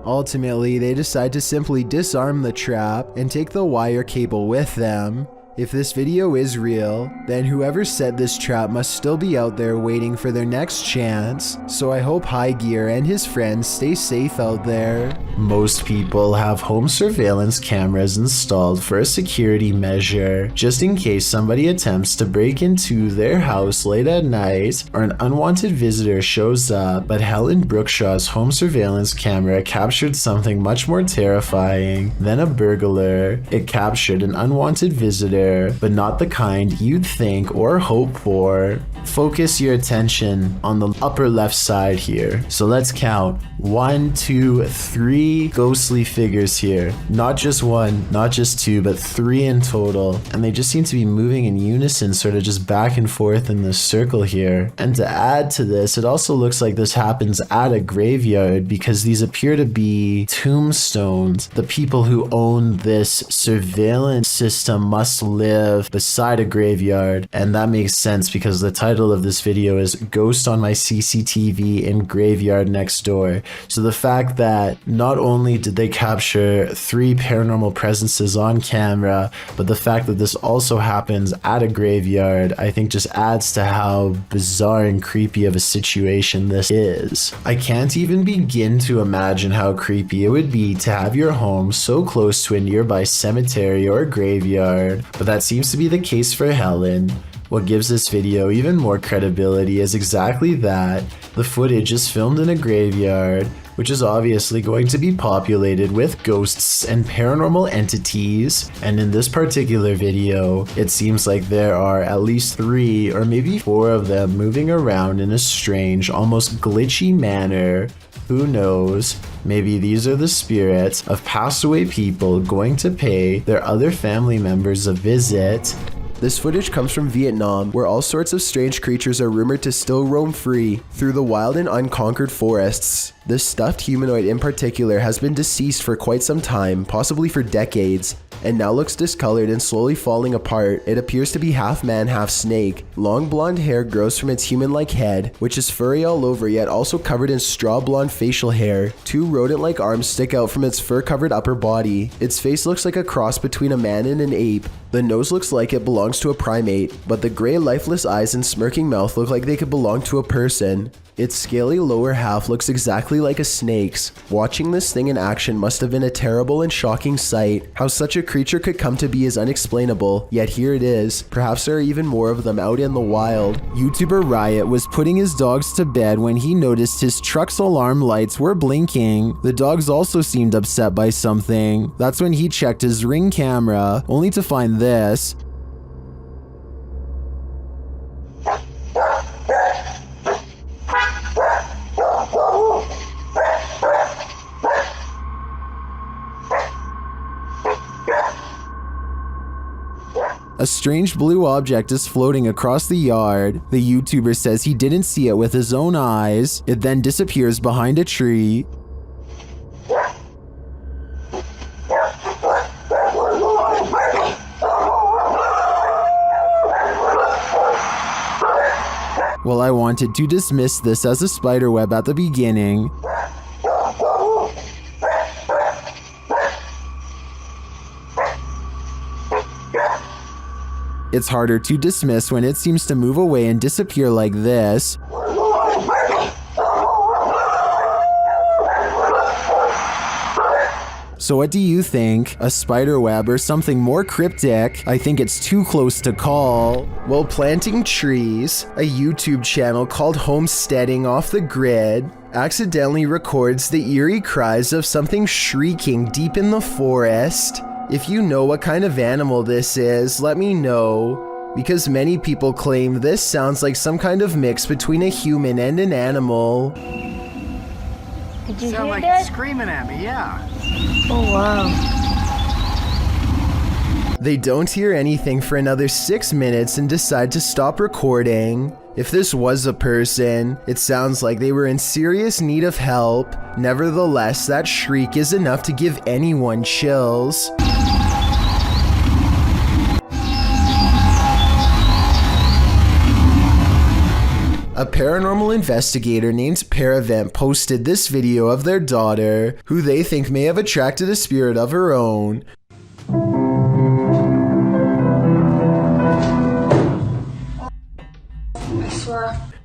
Ultimately, they decide to simply disarm the trap and take the wire cable with them. If this video is real, then whoever set this trap must still be out there waiting for their next chance, so I hope High Gear and his friends stay safe out there. Most people have home surveillance cameras installed for a security measure, just in case somebody attempts to break into their house late at night or an unwanted visitor shows up, but Helen Brookshaw's home surveillance camera captured something much more terrifying than a burglar. It captured an unwanted visitor, but not the kind you'd think or hope for. Focus your attention on the upper left side here. So let's count. 1, 2, 3 ghostly figures here. Not just one, not just two, but 3 in total. And they just seem to be moving in unison, sort of just back and forth in this circle here. And to add to this, it also looks like this happens at a graveyard because these appear to be tombstones. The people who own this surveillance system must live beside a graveyard. And that makes sense because the title of this video is Ghost on My CCTV in Graveyard Next Door. So the fact that not only did they capture 3 paranormal presences on camera, but the fact that this also happens at a graveyard, I think just adds to how bizarre and creepy of a situation this is. I can't even begin to imagine how creepy it would be to have your home so close to a nearby cemetery or graveyard, but that seems to be the case for Helen. What gives this video even more credibility is exactly that. The footage is filmed in a graveyard, which is obviously going to be populated with ghosts and paranormal entities. And in this particular video, it seems like there are at least 3 or maybe 4 of them moving around in a strange, almost glitchy manner. Who knows? Maybe these are the spirits of passed away people going to pay their other family members a visit. This footage comes from Vietnam, where all sorts of strange creatures are rumored to still roam free through the wild and unconquered forests. This stuffed humanoid in particular has been deceased for quite some time, possibly for decades, and now looks discolored and slowly falling apart. It appears to be half man, half snake. Long blonde hair grows from its human-like head, which is furry all over yet also covered in straw blonde facial hair. 2 rodent-like arms stick out from its fur-covered upper body. Its face looks like a cross between a man and an ape. The nose looks like it belongs to a primate, but the gray lifeless eyes and smirking mouth look like they could belong to a person. Its scaly lower half looks exactly like a snake's. Watching this thing in action must have been a terrible and shocking sight. How such a creature could come to be is unexplainable, yet here it is. Perhaps there are even more of them out in the wild. YouTuber Riot was putting his dogs to bed when he noticed his truck's alarm lights were blinking. The dogs also seemed upset by something. That's when he checked his Ring camera, only to find this. A strange blue object is floating across the yard. The YouTuber says he didn't see it with his own eyes. It then disappears behind a tree. Well, I wanted to dismiss this as a spiderweb at the beginning. It's harder to dismiss when it seems to move away and disappear like this. So what do you think? A spiderweb or something more cryptic? I think it's too close to call. While planting trees, a YouTube channel called Homesteading Off the Grid accidentally records the eerie cries of something shrieking deep in the forest. If you know what kind of animal this is, let me know, because many people claim this sounds like some kind of mix between a human and an animal. Did you hear that? Screaming at me, yeah. Oh wow. They don't hear anything for another 6 minutes and decide to stop recording. If this was a person, it sounds like they were in serious need of help. Nevertheless, that shriek is enough to give anyone chills. A paranormal investigator named Paravent posted this video of their daughter, who they think may have attracted a spirit of her own.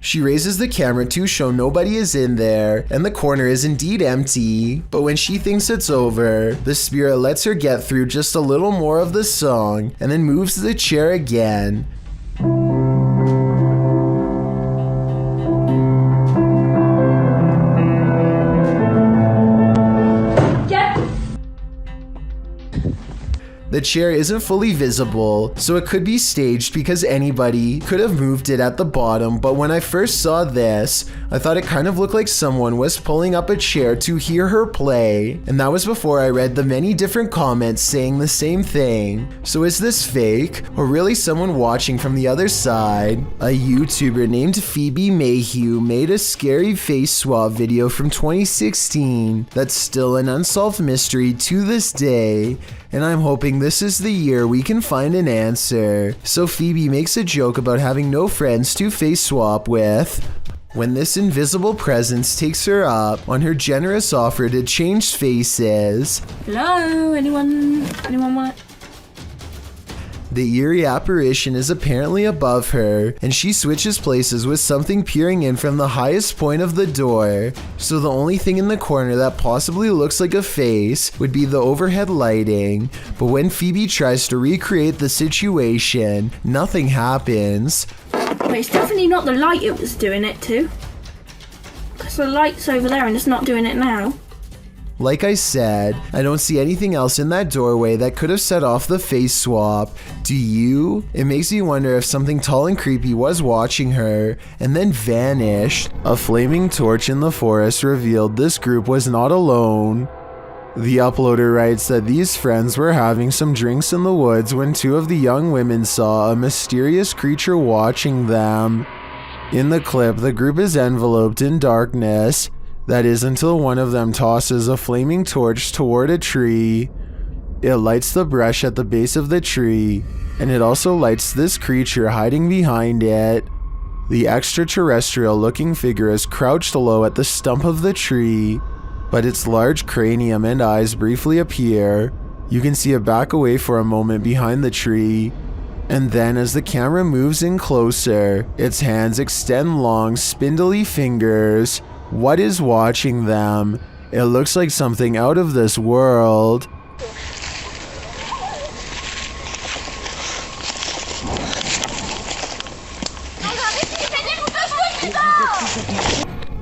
She raises the camera to show nobody is in there, and the corner is indeed empty. But when she thinks it's over, the spirit lets her get through just a little more of the song, and then moves the chair again. The chair isn't fully visible, so it could be staged because anybody could have moved it at the bottom, but when I first saw this, I thought it kind of looked like someone was pulling up a chair to hear her play, and that was before I read the many different comments saying the same thing. So is this fake, or really someone watching from the other side? A YouTuber named Phoebe Mayhew made a scary face swap video from 2016 that's still an unsolved mystery to this day, and I'm hoping this is the year we can find an answer. So Phoebe makes a joke about having no friends to face swap with when this invisible presence takes her up on her generous offer to change faces. Hello, anyone want? The eerie apparition is apparently above her, and she switches places with something peering in from the highest point of the door. So the only thing in the corner that possibly looks like a face would be the overhead lighting. But when Phoebe tries to recreate the situation, nothing happens. Wait, it's definitely not the light it was doing it to. Because the light's over there and it's not doing it now. Like I said, I don't see anything else in that doorway that could have set off the face swap. Do you? It makes me wonder if something tall and creepy was watching her and then vanished. A flaming torch in the forest revealed this group was not alone. The uploader writes that these friends were having some drinks in the woods when two of the young women saw a mysterious creature watching them. In the clip, the group is enveloped in darkness. That is until one of them tosses a flaming torch toward a tree. It lights the brush at the base of the tree, and it also lights this creature hiding behind it. The extraterrestrial looking figure is crouched low at the stump of the tree, but its large cranium and eyes briefly appear. You can see it back away for a moment behind the tree, and then as the camera moves in closer, its hands extend long, spindly fingers. What is watching them? It looks like something out of this world.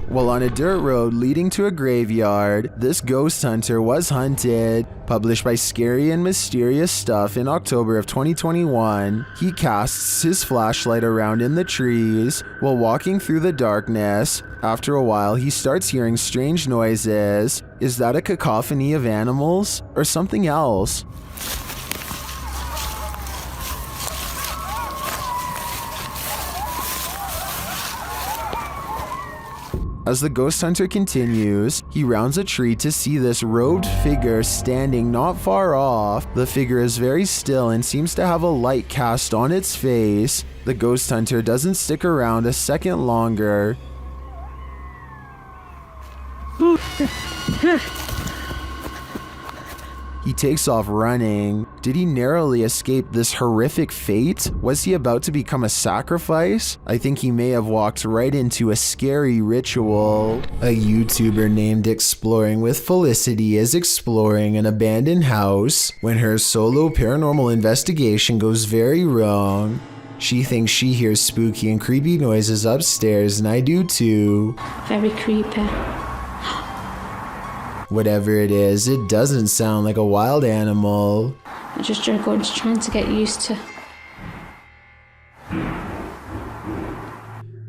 While on a dirt road leading to a graveyard, this ghost hunter was hunted. Published by Scary and Mysterious Stuff in October of 2021, he casts his flashlight around in the trees while walking through the darkness. After a while, he starts hearing strange noises. Is that a cacophony of animals or something else? As the ghost hunter continues, he rounds a tree to see this robed figure standing not far off. The figure is very still and seems to have a light cast on its face. The ghost hunter doesn't stick around a second longer. He takes off running. Did he narrowly escape this horrific fate? Was he about to become a sacrifice? I think he may have walked right into a scary ritual. A YouTuber named Exploring with Felicity is exploring an abandoned house when her solo paranormal investigation goes very wrong. She thinks she hears spooky and creepy noises upstairs, and I do too. Very creepy. Whatever it is, it doesn't sound like a wild animal. I'm just trying to get used to.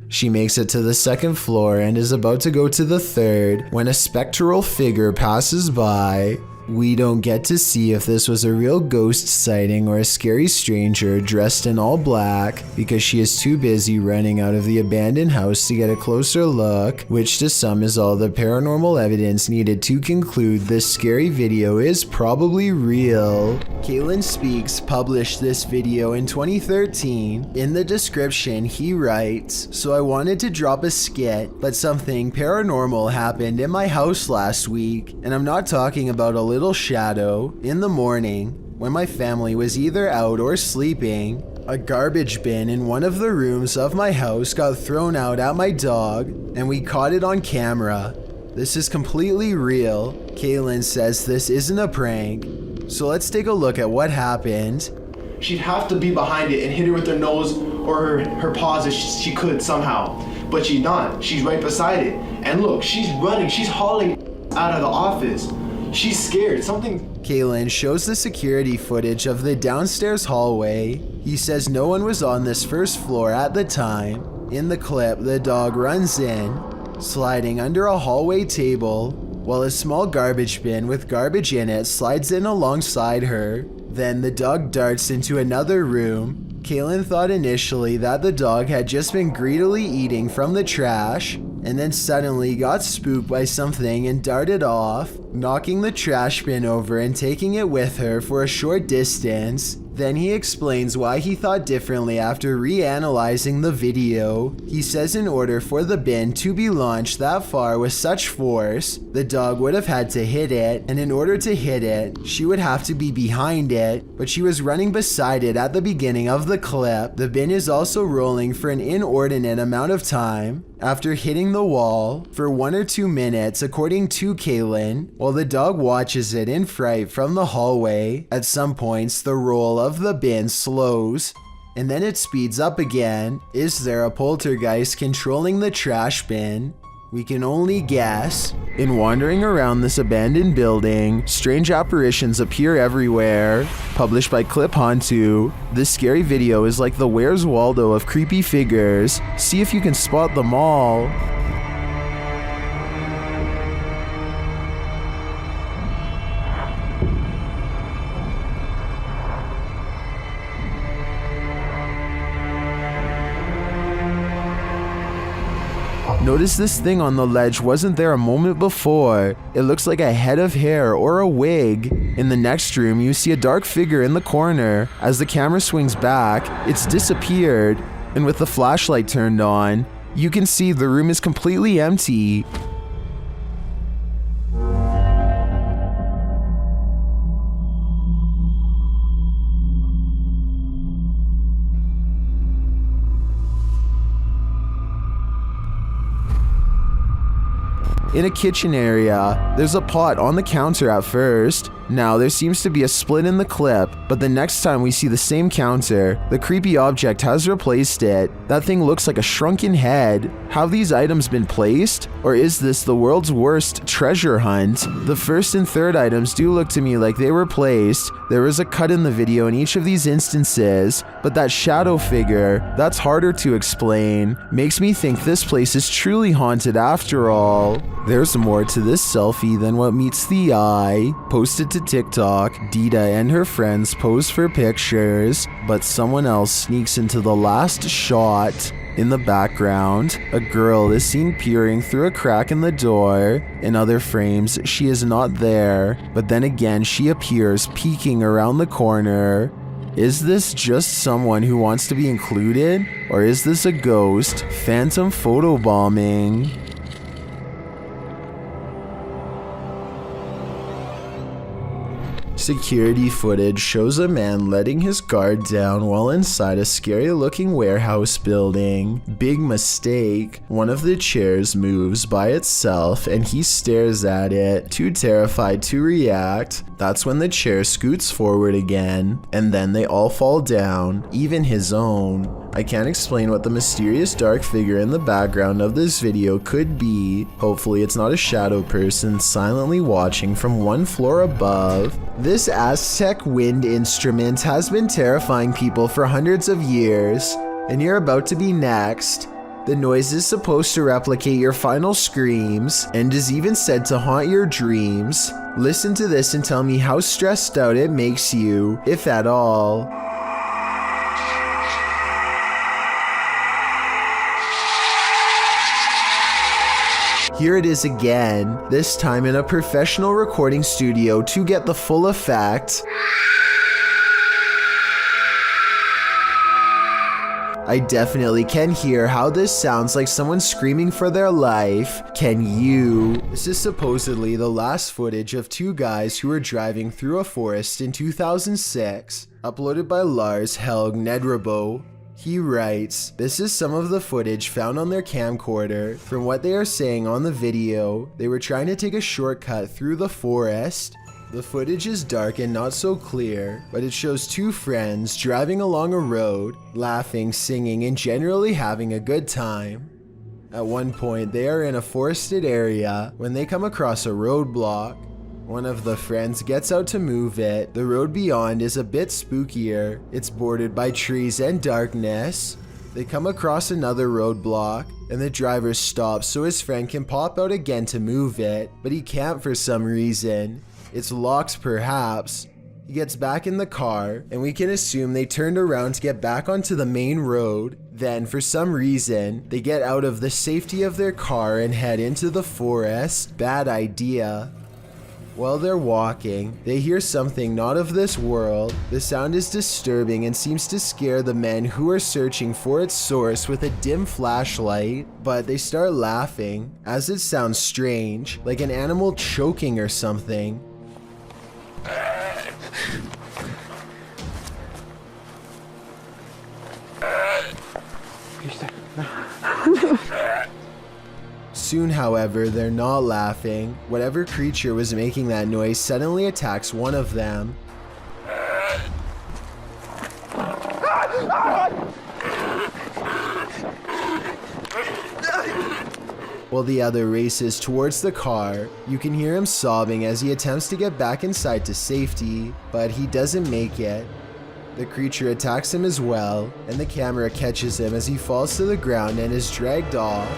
She makes it to the second floor and is about to go to the third when a spectral figure passes by. We don't get to see if this was a real ghost sighting or a scary stranger dressed in all black because she is too busy running out of the abandoned house to get a closer look, which to some is all the paranormal evidence needed to conclude this scary video is probably real. Caitlin Speaks published this video in 2013. In the description, he writes, "So I wanted to drop a skit, but something paranormal happened in my house last week, and I'm not talking about a little shadow. In the morning, when my family was either out or sleeping, A garbage bin in one of the rooms of my house got thrown out at my dog, and we caught it on camera. This is completely real. Kaylin says this isn't a prank. So let's take a look at what happened. She'd have to be behind it and hit her with her nose or her paws if she could somehow. But she's not. She's right beside it. And look, she's running. She's hauling out of the office. She's scared. Kaylin shows the security footage of the downstairs hallway. He says no one was on this first floor at the time. In the clip, the dog runs in, sliding under a hallway table, while a small garbage bin with garbage in it slides in alongside her. Then the dog darts into another room. Kaylin thought initially that the dog had just been greedily eating from the trash, and then suddenly got spooked by something and darted off, knocking the trash bin over and taking it with her for a short distance. Then he explains why he thought differently after reanalyzing the video. He says in order for the bin to be launched that far with such force, the dog would have had to hit it, and in order to hit it, she would have to be behind it, but she was running beside it at the beginning of the clip. The bin is also rolling for an inordinate amount of time after hitting the wall for 1 or 2 minutes, according to Kaylin, while the dog watches it in fright from the hallway. At some points, the roll of the bin slows, and then it speeds up again. Is there a poltergeist controlling the trash bin? We can only guess. In wandering around this abandoned building, strange apparitions appear everywhere. Published by Clip Hantu, this scary video is like the Where's Waldo of creepy figures. See if you can spot them all. Notice this thing on the ledge wasn't there a moment before. It looks like a head of hair or a wig. In the next room, you see a dark figure in the corner. As the camera swings back, it's disappeared. And with the flashlight turned on, you can see the room is completely empty. In a kitchen area, there's a pot on the counter at first. Now there seems to be a split in the clip, but the next time we see the same counter, the creepy object has replaced it. That thing looks like a shrunken head. Have these items been placed? Or is this the world's worst treasure hunt? The first and third items do look to me like they were placed. There is a cut in the video in each of these instances, but that shadow figure, that's harder to explain. Makes me think this place is truly haunted after all. There's more to this selfie than what meets the eye. Posted to TikTok, Dita and her friends pose for pictures, but someone else sneaks into the last shot. In the background, a girl is seen peering through a crack in the door. In other frames, she is not there, but then again she appears peeking around the corner. Is this just someone who wants to be included? Or is this a ghost? Phantom photobombing. Security footage shows a man letting his guard down while inside a scary looking warehouse building. Big mistake. One of the chairs moves by itself and he stares at it, too terrified to react. That's when the chair scoots forward again, and then they all fall down, even his own. I can't explain what the mysterious dark figure in the background of this video could be. Hopefully it's not a shadow person silently watching from one floor above. This Aztec wind instrument has been terrifying people for hundreds of years, and you're about to be next. The noise is supposed to replicate your final screams, and is even said to haunt your dreams. Listen to this and tell me how stressed out it makes you, if at all. Here it is again, this time in a professional recording studio to get the full effect. I definitely can hear how this sounds like someone screaming for their life. Can you? This is supposedly the last footage of two guys who were driving through a forest in 2006. Uploaded by Lars Helg Nedrebo. He writes, "This is some of the footage found on their camcorder. From what they are saying on the video, they were trying to take a shortcut through the forest. The footage is dark and not so clear, but it shows two friends driving along a road, laughing, singing, and generally having a good time. At one point, they are in a forested area when they come across a roadblock. One of the friends gets out to move it. The road beyond is a bit spookier. It's bordered by trees and darkness. They come across another roadblock, and the driver stops so his friend can pop out again to move it, but he can't for some reason. It's locked perhaps. He gets back in the car, and we can assume they turned around to get back onto the main road. Then, for some reason, they get out of the safety of their car and head into the forest. Bad idea. While they're walking, they hear something not of this world. The sound is disturbing and seems to scare the men who are searching for its source with a dim flashlight, but they start laughing, as it sounds strange, like an animal choking or something. Soon, however, they're not laughing. Whatever creature was making that noise suddenly attacks one of them. While the other races towards the car, you can hear him sobbing as he attempts to get back inside to safety, but he doesn't make it. The creature attacks him as well, and the camera catches him as he falls to the ground and is dragged off.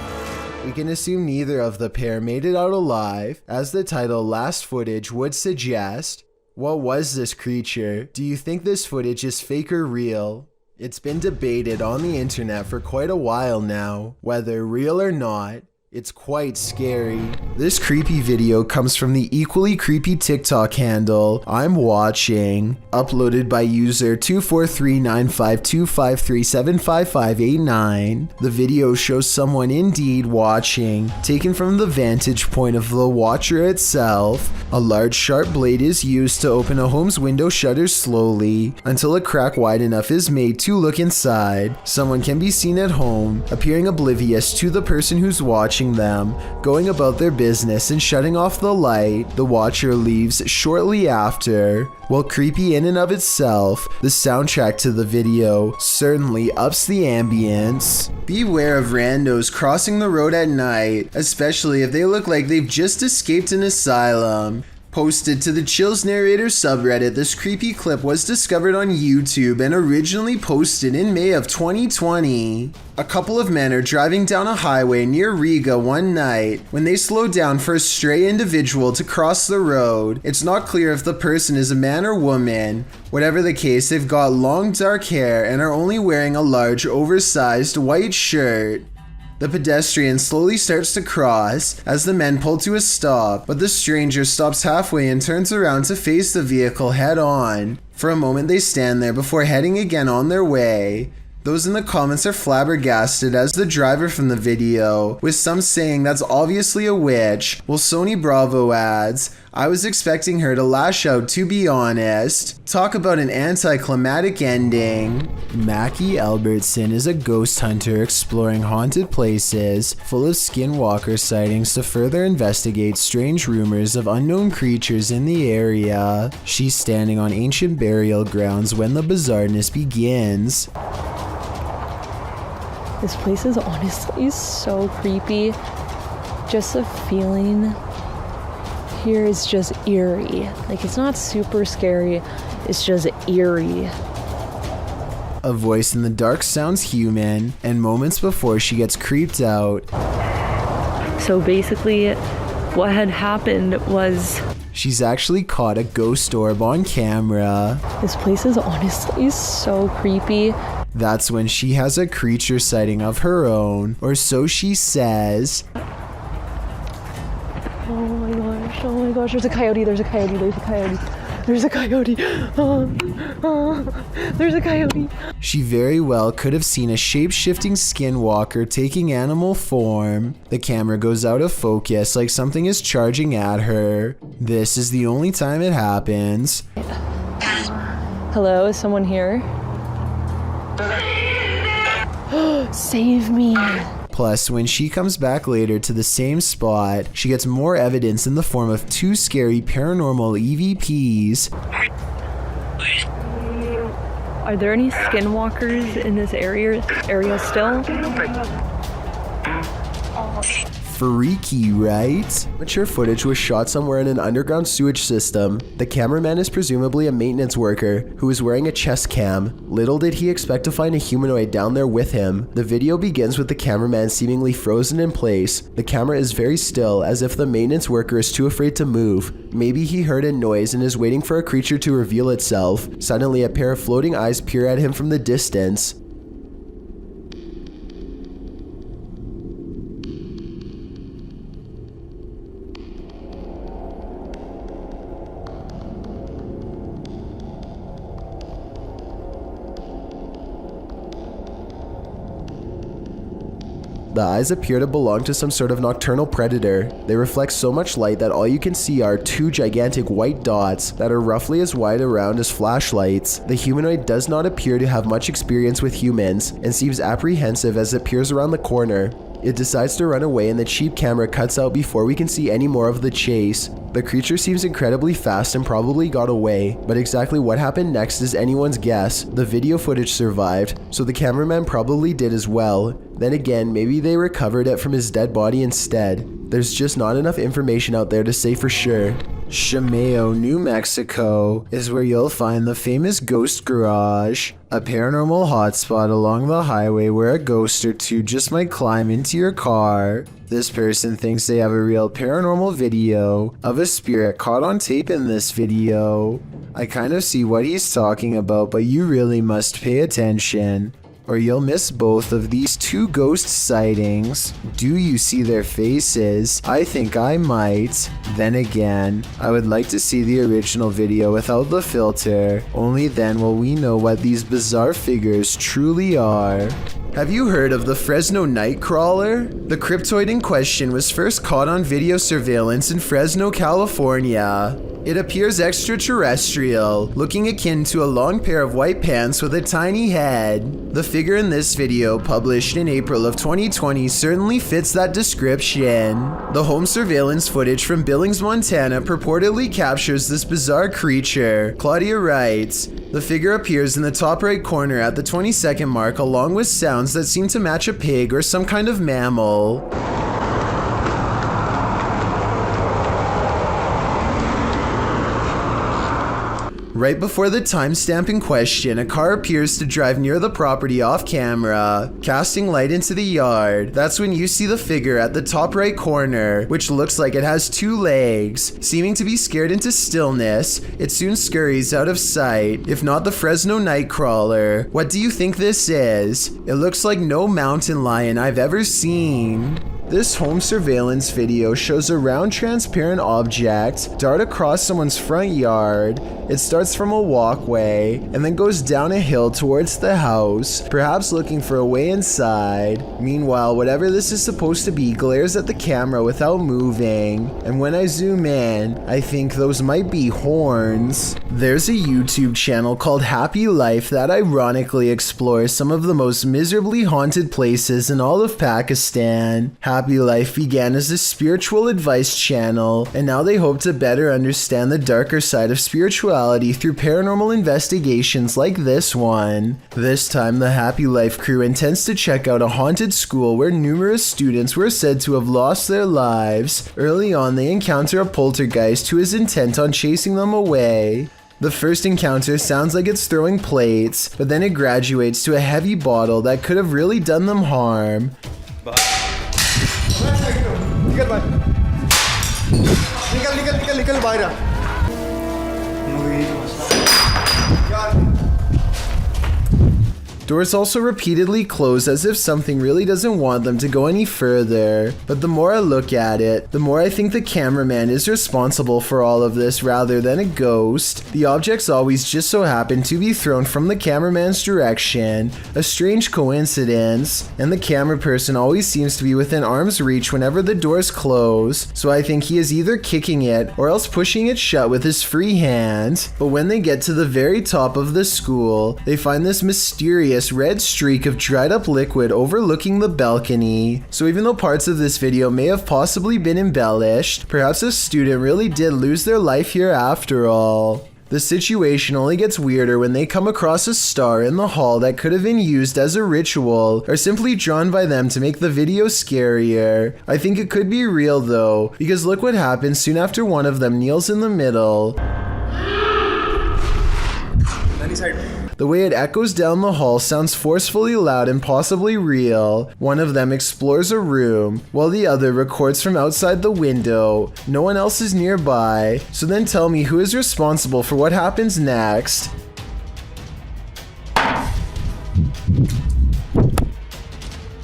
We can assume neither of the pair made it out alive, as the title Last Footage would suggest. What was this creature? Do you think this footage is fake or real? It's been debated on the internet for quite a while now, whether real or not. It's quite scary. This creepy video comes from the equally creepy TikTok handle I'm Watching, uploaded by user 2439525375589. The video shows someone indeed watching, taken from the vantage point of the watcher itself. A large sharp blade is used to open a home's window shutters slowly until a crack wide enough is made to look inside. Someone can be seen at home, appearing oblivious to the person who's watching them, going about their business and shutting off the light. The watcher leaves shortly after. While creepy in and of itself, the soundtrack to the video certainly ups the ambience. Beware of randos crossing the road at night, especially if they look like they've just escaped an asylum. Posted to the Chills Narrator subreddit, this creepy clip was discovered on YouTube and originally posted in May of 2020. A couple of men are driving down a highway near Riga one night when they slow down for a stray individual to cross the road. It's not clear if the person is a man or woman. Whatever the case, they've got long dark hair and are only wearing a large oversized white shirt. The pedestrian slowly starts to cross as the men pull to a stop, but the stranger stops halfway and turns around to face the vehicle head on. For a moment they stand there before heading again on their way. Those in the comments are flabbergasted as the driver from the video, with some saying that's obviously a witch, while Sony Bravo adds, "I was expecting her to lash out, to be honest." Talk about an anticlimactic ending. Mackie Albertson is a ghost hunter exploring haunted places full of skinwalker sightings to further investigate strange rumors of unknown creatures in the area. She's standing on ancient burial grounds when the bizarreness begins. This place is honestly so creepy. Just the feeling here is just eerie. Like, it's not super scary, it's just eerie. A voice in the dark sounds human, and moments before she gets creeped out. So basically, what had happened was she's actually caught a ghost orb on camera. This place is honestly so creepy. That's when she has a creature sighting of her own, or so she says. Oh my gosh, there's a coyote, there's a coyote, there's a coyote. There's a coyote. There's a coyote. She very well could have seen a shape-shifting skinwalker taking animal form. The camera goes out of focus like something is charging at her. This is the only time it happens. Hello, is someone here? Save me. Plus, when she comes back later to the same spot, she gets more evidence in the form of 2 scary paranormal EVPs. Are there any skinwalkers in this area still? Freaky, right? Mature footage was shot somewhere in an underground sewage system. The cameraman is presumably a maintenance worker who is wearing a chest cam. Little did he expect to find a humanoid down there with him. The video begins with the cameraman seemingly frozen in place. The camera is very still, as if the maintenance worker is too afraid to move. Maybe he heard a noise and is waiting for a creature to reveal itself. Suddenly, a pair of floating eyes peer at him from the distance. The eyes appear to belong to some sort of nocturnal predator. They reflect so much light that all you can see are 2 gigantic white dots that are roughly as wide around as flashlights. The humanoid does not appear to have much experience with humans and seems apprehensive as it peers around the corner. It decides to run away and the cheap camera cuts out before we can see any more of the chase. The creature seems incredibly fast and probably got away, but exactly what happened next is anyone's guess. The video footage survived, so the cameraman probably did as well. Then again, maybe they recovered it from his dead body instead. There's just not enough information out there to say for sure. Shamayo, New Mexico is where you'll find the famous Ghost Garage, a paranormal hotspot along the highway where a ghost or 2 just might climb into your car. This person thinks they have a real paranormal video of a spirit caught on tape in this video. I kind of see what he's talking about, but you really must pay attention, or you'll miss both of these 2 ghost sightings. Do you see their faces? I think I might. Then again, I would like to see the original video without the filter. Only then will we know what these bizarre figures truly are. Have you heard of the Fresno Nightcrawler? The cryptoid in question was first caught on video surveillance in Fresno, California. It appears extraterrestrial, looking akin to a long pair of white pants with a tiny head. The figure in this video, published in April of 2020, certainly fits that description. The home surveillance footage from Billings, Montana purportedly captures this bizarre creature. Claudia writes, the figure appears in the top right corner at the 20-second mark along with sounds that seem to match a pig or some kind of mammal. Right before the timestamp in question, a car appears to drive near the property off camera, casting light into the yard. That's when you see the figure at the top right corner, which looks like it has 2 legs. Seeming to be scared into stillness, it soon scurries out of sight. If not the Fresno Nightcrawler, what do you think this is? It looks like no mountain lion I've ever seen. This home surveillance video shows a round transparent object dart across someone's front yard. It starts from a walkway and then goes down a hill towards the house, perhaps looking for a way inside. Meanwhile, whatever this is supposed to be glares at the camera without moving, and when I zoom in, I think those might be horns. There's a YouTube channel called Happy Life that ironically explores some of the most miserably haunted places in all of Pakistan. Happy Life began as a spiritual advice channel, and now they hope to better understand the darker side of spirituality through paranormal investigations like this one. This time, the Happy Life crew intends to check out a haunted school where numerous students were said to have lost their lives. Early on, they encounter a poltergeist who is intent on chasing them away. The first encounter sounds like it's throwing plates, but then it graduates to a heavy bottle that could have really done them harm. निकल बाहर Doors also repeatedly close as if something really doesn't want them to go any further. But the more I look at it, the more I think the cameraman is responsible for all of this rather than a ghost. The objects always just so happen to be thrown from the cameraman's direction, a strange coincidence, and the camera person always seems to be within arm's reach whenever the doors close, so I think he is either kicking it or else pushing it shut with his free hand. But when they get to the very top of the school, they find this mysterious red streak of dried up liquid overlooking the balcony. So even though parts of this video may have possibly been embellished, perhaps a student really did lose their life here after all. The situation only gets weirder when they come across a star in the hall that could have been used as a ritual or simply drawn by them to make the video scarier. I think it could be real though, because look what happens soon after one of them kneels in the middle. The way it echoes down the hall sounds forcefully loud and possibly real. One of them explores a room, while the other records from outside the window. No one else is nearby, so then tell me who is responsible for what happens next.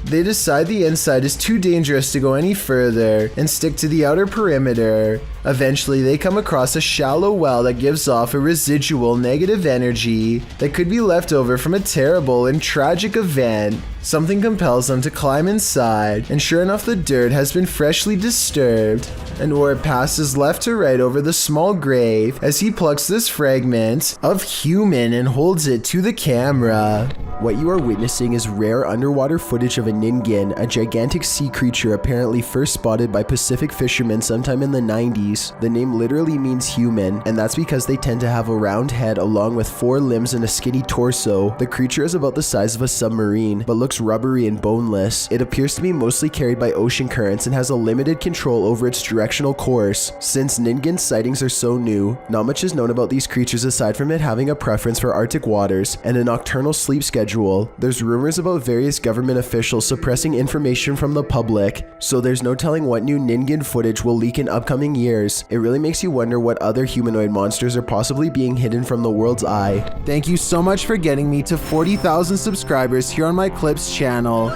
They decide the inside is too dangerous to go any further and stick to the outer perimeter. Eventually, they come across a shallow well that gives off a residual negative energy that could be left over from a terrible and tragic event. Something compels them to climb inside, and sure enough, the dirt has been freshly disturbed. An orb passes left to right over the small grave as he plucks this fragment of human and holds it to the camera. What you are witnessing is rare underwater footage of a ningen, a gigantic sea creature apparently first spotted by Pacific fishermen sometime in the 90s. The name literally means human, and that's because they tend to have a round head along with 4 limbs and a skinny torso. The creature is about the size of a submarine, but looks rubbery and boneless. It appears to be mostly carried by ocean currents and has a limited control over its directional course. Since ningen sightings are so new, not much is known about these creatures aside from it having a preference for Arctic waters and a nocturnal sleep schedule. There's rumors about various government officials suppressing information from the public, so there's no telling what new ningen footage will leak in upcoming years. It really makes you wonder what other humanoid monsters are possibly being hidden from the world's eye. Thank you so much for getting me to 40,000 subscribers here on my Clips channel.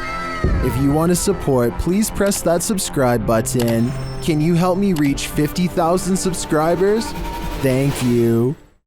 If you want to support, please press that subscribe button. Can you help me reach 50,000 subscribers? Thank you.